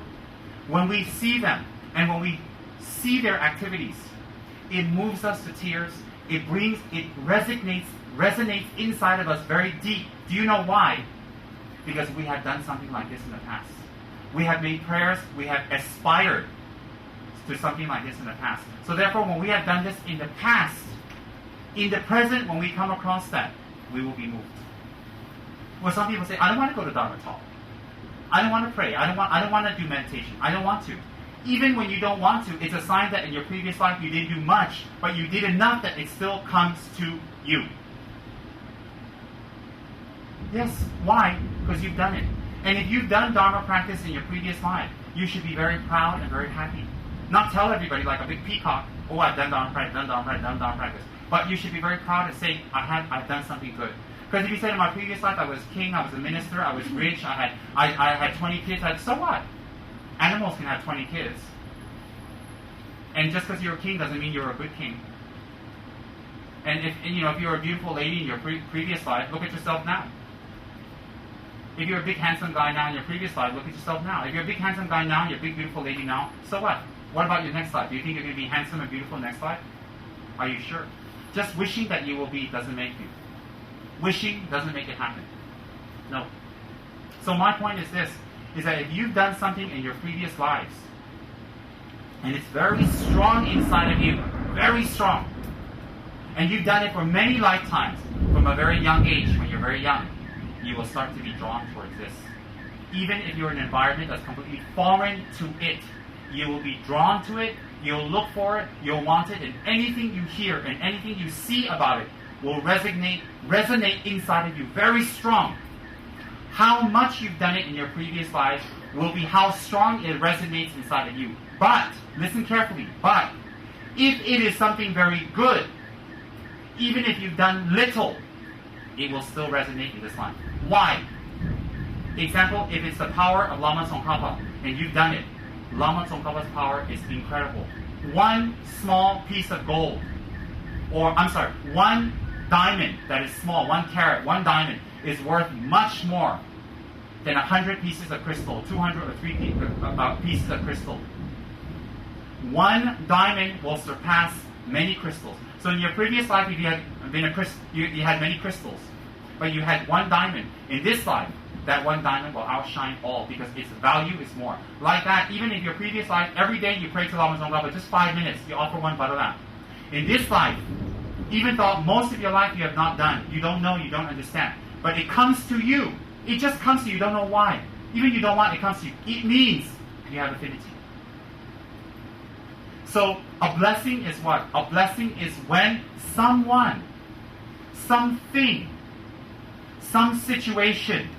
Speaker 2: when we see them, and when we see their activities, it moves us to tears. It resonates inside of us very deep. Do you know why? Because we have done something like this in the past. We have made prayers, we have aspired to something like this in the past. So therefore, when we have done this in the past, in the present, when we come across that, we will be moved. Well, some people say, I don't want to go to Dharma talk. I don't want to pray. I don't want to do meditation. I don't want to. Even when you don't want to, it's a sign that in your previous life you didn't do much, but you did enough that it still comes to you. Yes, why? Because you've done it. And if you've done Dharma practice in your previous life, you should be very proud and very happy. Not tell everybody like a big peacock, oh, I've done Dharma practice, done Dharma practice, done Dharma practice. But you should be very proud and say, I've done something good. Because if you said in my previous life I was king, I was a minister, I was rich, I had 20 kids, so what? Animals can have 20 kids. And just because you're a king doesn't mean you're a good king. And if you're a beautiful lady in your previous life, look at yourself now. If you're a big handsome guy now in your previous life, look at yourself now. If you're a big handsome guy now, you're a big beautiful lady now, so what? What about your next life? Do you think you're going to be handsome and beautiful next life? Are you sure? Just wishing that you will be doesn't make you. Wishing doesn't make it happen. No. So my point is this, is that if you've done something in your previous lives, and it's very strong inside of you, very strong, and you've done it for many lifetimes, from a very young age, when you're very young, you will start to be drawn towards this. Even if you're in an environment that's completely foreign to it, you will be drawn to it, you'll look for it, you'll want it, and anything you hear and anything you see about it will resonate inside of you very strong. How much you've done it in your previous lives will be how strong it resonates inside of you. But, listen carefully, but if it is something very good, even if you've done little, it will still resonate in this life. Why? Example, if it's the power of Lama Tsongkhapa and you've done it, Lama Tsongkhapa's power is incredible. One small piece of gold, one diamond that is small, 1 carat, 1 diamond is worth much more than 100 pieces of crystal, 200 or 3 pieces of crystal. One diamond will surpass many crystals. So in your previous life, if you had been you had many crystals, but you had 1 diamond. In this life, that 1 diamond will outshine all because its value is more. Like that, even in your previous life, every day you pray to Lama Tsongkhapa, just 5 minutes, you offer 1 baralam. In this life, even though most of your life you have not done, you don't know, you don't understand, but it comes to you. It just comes to you, you don't know why. Even you don't want it, comes to you. It means you have affinity. So a blessing is what? A blessing is when someone, something, some situation,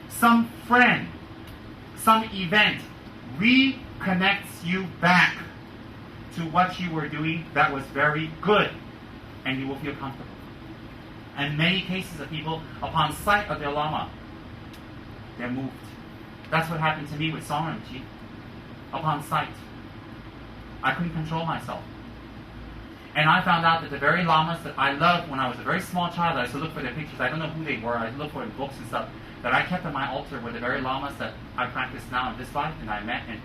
Speaker 2: some friend, some event reconnects you back to what you were doing that was very good, and you will feel comfortable. And many cases of people, upon sight of their Lama, they're moved. That's what happened to me with Songrenji. Upon sight, I couldn't control myself. And I found out that the very Lamas that I loved when I was a very small child, I used to look for their pictures, I don't know who they were, I looked for in books and stuff, that I kept on my altar were the very Lamas that I practice now in this life, and I met, and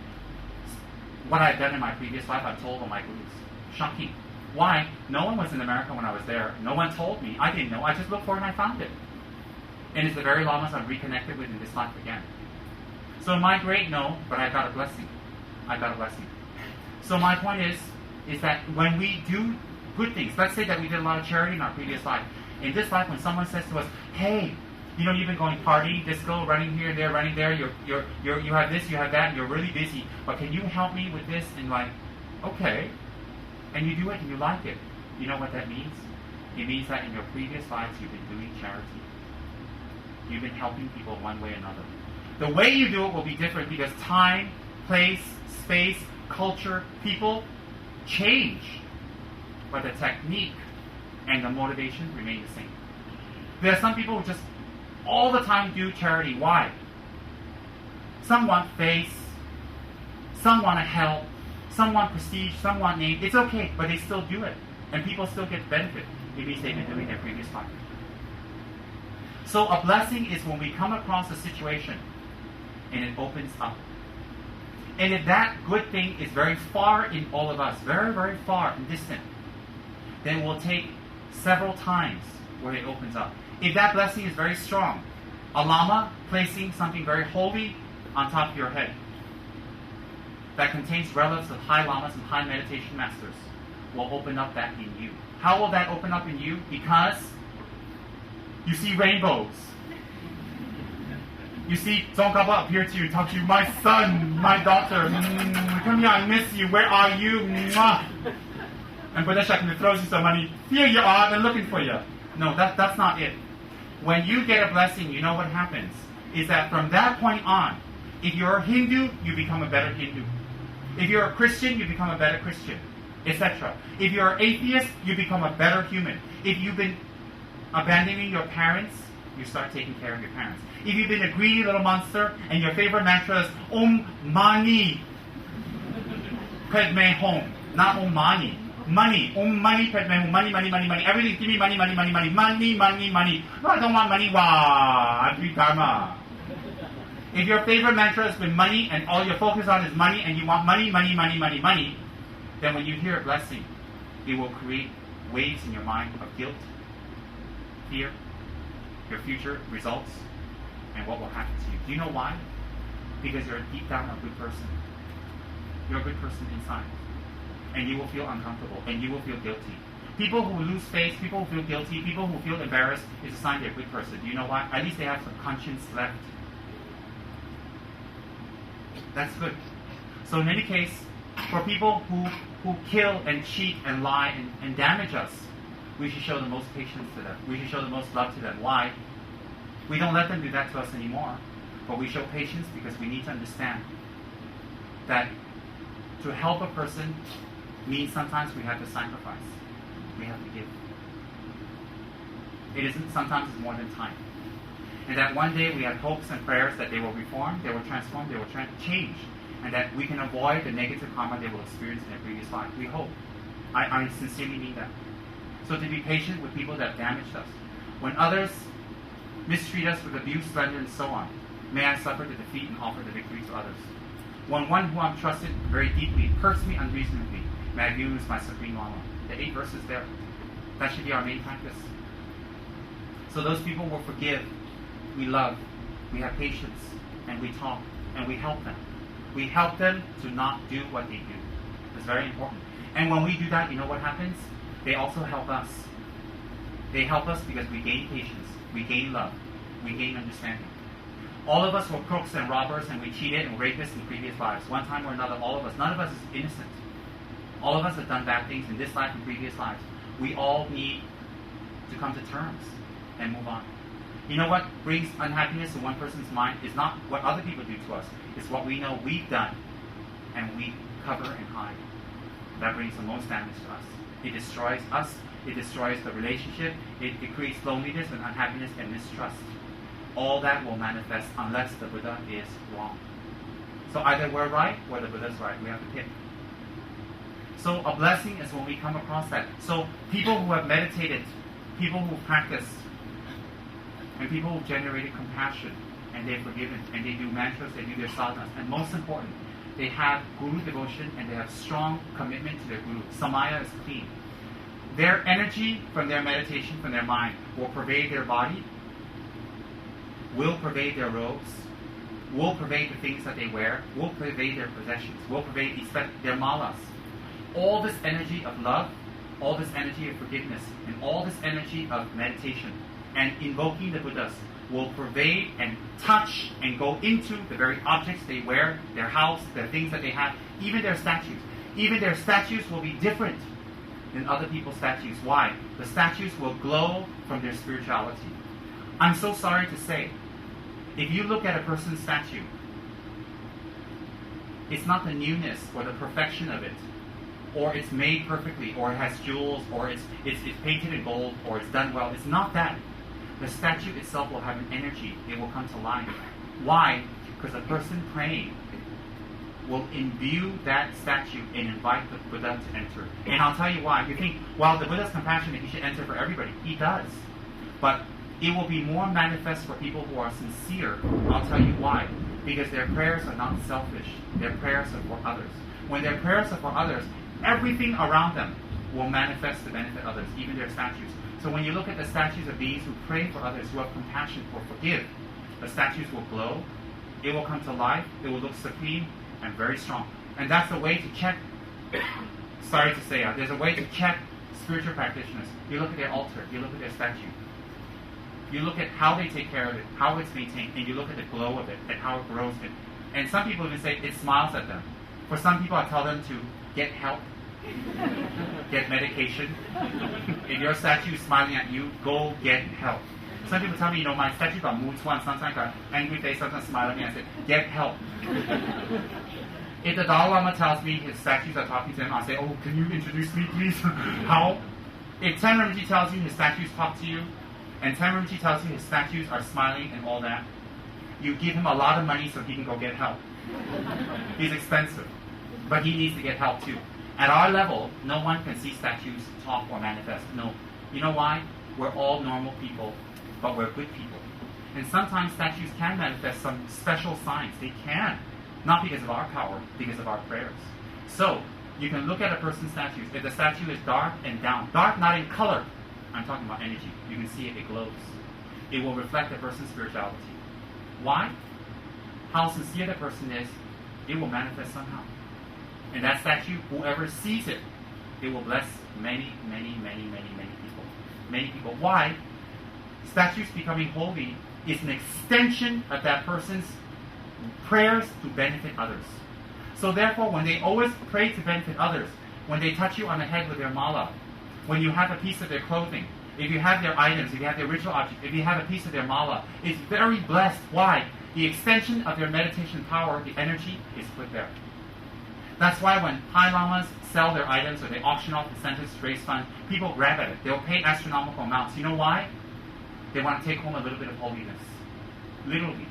Speaker 2: what I had done in my previous life, I told all my gurus. Shocking. Why? No one was in America when I was there. No one told me. I didn't know. I just looked for it and I found it. And it's the very Lamas I'm reconnected with in this life again. So my great no, but I got a blessing. I got a blessing. So my point is that when we do good things, let's say that we did a lot of charity in our previous life. In this life, when someone says to us, hey, you know, you've been going party, disco, running here, there, running there, you have this, you have that, and you're really busy, but can you help me with this? And like, okay. And you do it and you like it. You know what that means? It means that in your previous lives you've been doing charity. You've been helping people one way or another. The way you do it will be different because time, place, space, culture, people change. But the technique and the motivation remain the same. There are some people who just all the time do charity. Why? Some want face, some want to help, some want prestige, some want name. It's okay, but they still do it. And people still get benefit. It means they've been doing their previous life. So a blessing is when we come across a situation and it opens up. And if that good thing is very far in all of us, very, very far and distant, then it will take several times where it opens up. If that blessing is very strong, a Lama placing something very holy on top of your head that contains relics of high Lamas and high meditation masters will open up that in you. How will that open up in you? Because you see rainbows.
Speaker 3: You see some couple appear to you, talk to you, my son, my daughter, come here, I miss you, where are you? Mwah. And Buddha Shakti throws you some money, here you are, they're looking for you. No, that's not it. When you get a blessing, you know what happens? Is that from that point on, if you're a Hindu, you become a better Hindu. If you're a Christian, you become a better Christian, etc. If you're an atheist, you become a better human. If you've been abandoning your parents, you start taking care of your parents. If you've been a greedy little monster and your favorite mantra is Om Mani Padme Hum, not Om Mani. Money. Om Mani Padme Hum. Money, money, money, money. Everything, give me money, money, money, money. Money, money, money. No, I don't want money. Wow, I do Dharma. If your favorite mantra has been money and all your focus on is money and you want money, money, money, money, money, then when you hear a blessing, it will create waves in your mind of guilt, fear, your future results, and what will happen to you. Do you know why? Because you're deep down a good person. You're a good person inside. And you will feel uncomfortable, and you will feel guilty. People who lose faith, people who feel guilty, people who feel embarrassed, is a sign they're a good person. Do you know why? At least they have some conscience left. That's good. So in any case, for people who kill and cheat and lie and damage us, we should show the most patience to them. We should show the most love to them. Why? We don't let them do that to us anymore. But we show patience because we need to understand that to help a person means sometimes we have to sacrifice. We have to give. It isn't sometimes it's more than time. And that one day we have hopes and prayers that they will reform, they will transform, they will change. And that we can avoid the negative karma they will experience in their previous life. We hope. I sincerely mean that. So to be patient with people that have damaged us. When others mistreat us with abuse, slander, and so on, may I suffer the defeat and offer the victory to others. When one who I'm trusted very deeply hurts me unreasonably, may I use my Supreme Lama. The 8 verses there. That should be our main practice. So those people will forgive, we love, we have patience, and we talk, and we help them. We help them to not do what they do. It's very important. And when we do that, you know what happens? They also help us. They help us because we gain patience, we gain love, we gain understanding. All of us were crooks and robbers, and we cheated and rapists in previous lives. One time or another, all of us. None of us is innocent. All of us have done bad things in this life and previous lives. We all need to come to terms and move on. You know what brings unhappiness to one person's mind is not what other people do to us. It's what we know we've done, and we cover and hide. That brings the most damage to us. It destroys us. It destroys the relationship. It creates loneliness and unhappiness and mistrust. All that will manifest unless the Buddha is wrong. So either we're right or the Buddha's right. We have to pick. So a blessing is when we come across that. So people who have meditated, people who practice, and people who generated compassion, and they've forgiven, and they do mantras, they do their sadhanas, and most important, they have guru devotion and they have strong commitment to their guru. Samaya is clean. Their energy from their meditation, from their mind, will pervade their body, will pervade their robes, will pervade the things that they wear, will pervade their possessions, will pervade their malas. All this energy of love, all this energy of forgiveness, and all this energy of meditation and invoking the Buddhas will pervade and touch and go into the very objects they wear, their house, their things that they have, even their statues. Even their statues will be different than other people's statues. Why? The statues will glow from their spirituality. I'm so sorry to say, if you look at a person's statue, it's not the newness or the perfection of it, or it's made perfectly, or it has jewels, or it's painted in gold, or it's done well. It's not that. The statue itself will have an energy. It will come to life. Why? Because the person praying will imbue that statue and invite the Buddha to enter. And I'll tell you why. You think, well, the Buddha's compassionate, he should enter for everybody. He does. But it will be more manifest for people who are sincere. I'll tell you why. Because their prayers are not selfish. Their prayers are for others. When their prayers are for others, everything around them will manifest to benefit others, even their statues. So when you look at the statues of beings who pray for others, who have compassion, or forgive, the statues will glow, it will come to life, it will look supreme and very strong. And that's a way to check, sorry to say, there's a way to check spiritual practitioners. You look at their altar, you look at their statue. You look at how they take care of it, how it's maintained, and you look at the glow of it and how it grows it. And some people even say it smiles at them. For some people, I tell them to get help, get medication. If your statue is smiling at you, go get help. Some people tell me, my statue got mood swings, sometimes got angry face, sometimes smile at me. I say, get help. If the Dalai Lama tells me his statues are talking to him, I say, oh, can you introduce me, please? How? If Tsem Rinpoche tells you his statues talk to you, and Tsem Rinpoche tells you his statues are smiling and all that, you give him a lot of money so he can go get help. He's expensive, but he needs to get help too. At our level, no one can see statues talk or manifest. No. You know why? We're all normal people, but we're good people. And sometimes statues can manifest some special signs. They can. Not because of our power, because of our prayers. So, you can look at a person's statues. If the statue is dark and down, dark not in color, I'm talking about energy. You can see it glows. It will reflect a person's spirituality. Why? How sincere the person is, it will manifest somehow. And that statue, whoever sees it, it will bless many, many, many, many, many people. Many people. Why? Statues becoming holy is an extension of that person's prayers to benefit others. So therefore, when they always pray to benefit others, when they touch you on the head with their mala, when you have a piece of their clothing, if you have their items, if you have their ritual object, if you have a piece of their mala, it's very blessed. Why? The extension of their meditation power, the energy, is put there. That's why when High Lamas sell their items or they auction off incentives to raise funds, people grab at it. They'll pay astronomical amounts. You know why? They want to take home a little bit of holiness. Literally.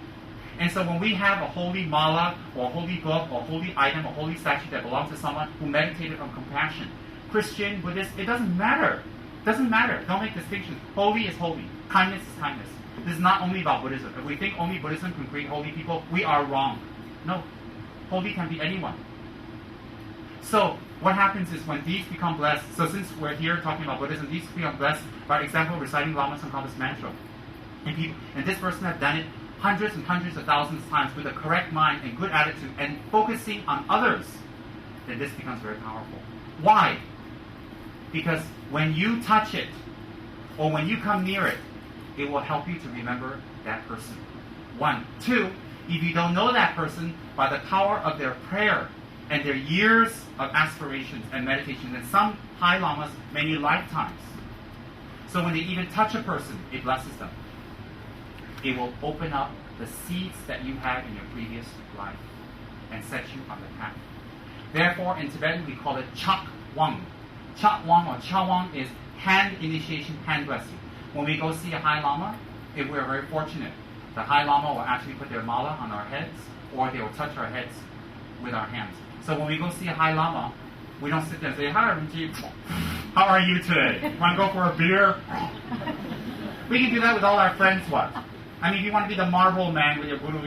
Speaker 3: And so when we have a holy mala or a holy book or a holy item or holy statue that belongs to someone who meditated on compassion, Christian, Buddhist, it doesn't matter. It doesn't matter. Don't make distinctions. Holy is holy. Kindness is kindness. This is not only about Buddhism. If we think only Buddhism can create holy people, we are wrong. No. Holy can be anyone. So what happens is when these become blessed, so since we're here talking about Buddhism, these become blessed, for example, reciting Lama Tsongkhapa's mantra. And this person has done it hundreds and hundreds of thousands of times with a correct mind and good attitude and focusing on others, then this becomes very powerful. Why? Because when you touch it, or when you come near it, it will help you to remember that person. 1. 2, if you don't know that person, by the power of their prayer and their years of aspirations and meditation, and some High Lamas, many lifetimes. So when they even touch a person, it blesses them. It will open up the seeds that you had in your previous life and set you on the path. Therefore, in Tibetan, we call it Chak Wang. Chak Wang or Cha Wang is hand initiation, hand blessing. When we go see a High Lama, if we're very fortunate, the High Lama will actually put their mala on our heads, or they will touch our heads with our hands. So when we go see a High Lama, we don't sit there and say, "Hi, Rinpoche, how are you today? Want to go for a beer?" We can do that with all our friends, what? I mean, if you want to be the marble man with your guru,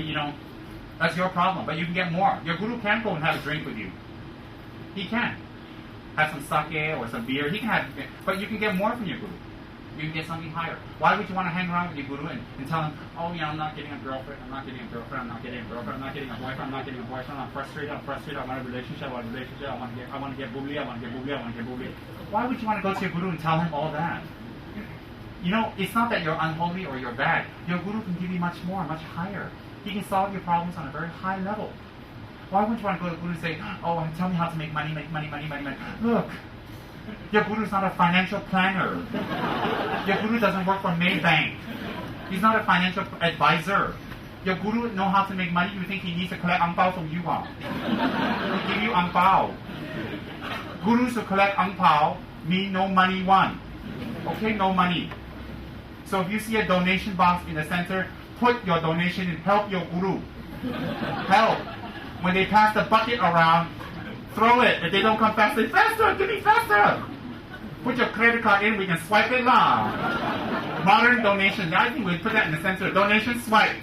Speaker 3: that's your problem. But you can get more. Your guru can go and have a drink with you. He can. Have some sake or some beer. He can have, but you can get more from your guru. You can get something higher. Why would you want to hang around with your guru and tell him, "Oh, I'm not getting a girlfriend, I'm not getting a girlfriend, I'm not getting a girlfriend, I'm not getting a boyfriend, I'm not getting a boyfriend, I'm frustrated, I want a relationship, I want to get boobly, I want to get boobly. Why would you want to go to your guru and tell him all that? It's not that you're unholy or you're bad. Your guru can give you much more, much higher. He can solve your problems on a very high level. Why would you want to go to the guru and say, "Oh, tell me how to make money. Look, your guru is not a financial planner. Your guru doesn't work for Maybank. He's not a financial advisor. Your guru knows how to make money. You think he needs to collect ang pao from you? He'll give you ang pao. Gurus who collect ang pao mean no money one. Okay, no money. So if you see a donation box in the center, put your donation in. Help your guru. Help. When they pass the bucket around, throw it. If they don't come fast, say, "Faster, give me faster." Put your credit card in, we can swipe it now. Modern donations, I think we put that in the center. Donation swipe.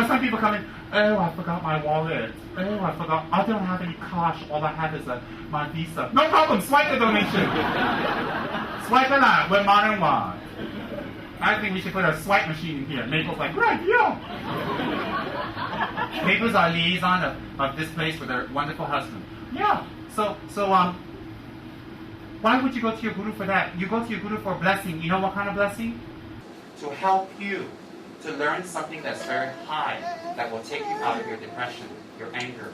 Speaker 3: Some people come in, "Oh, I forgot my wallet. Oh, I forgot. I don't have any cash. All I have is my Visa." No problem, swipe the donation. Swipe it out. We're modern one. I think we should put a swipe machine in here. Maple's like, "Right, yeah." Maple's our liaison of this place with her wonderful husband. Yeah. So, why would you go to your guru for that? You go to your guru for a blessing. You know what kind of blessing? to help you to learn something that's very high that will take you out of your depression, your anger,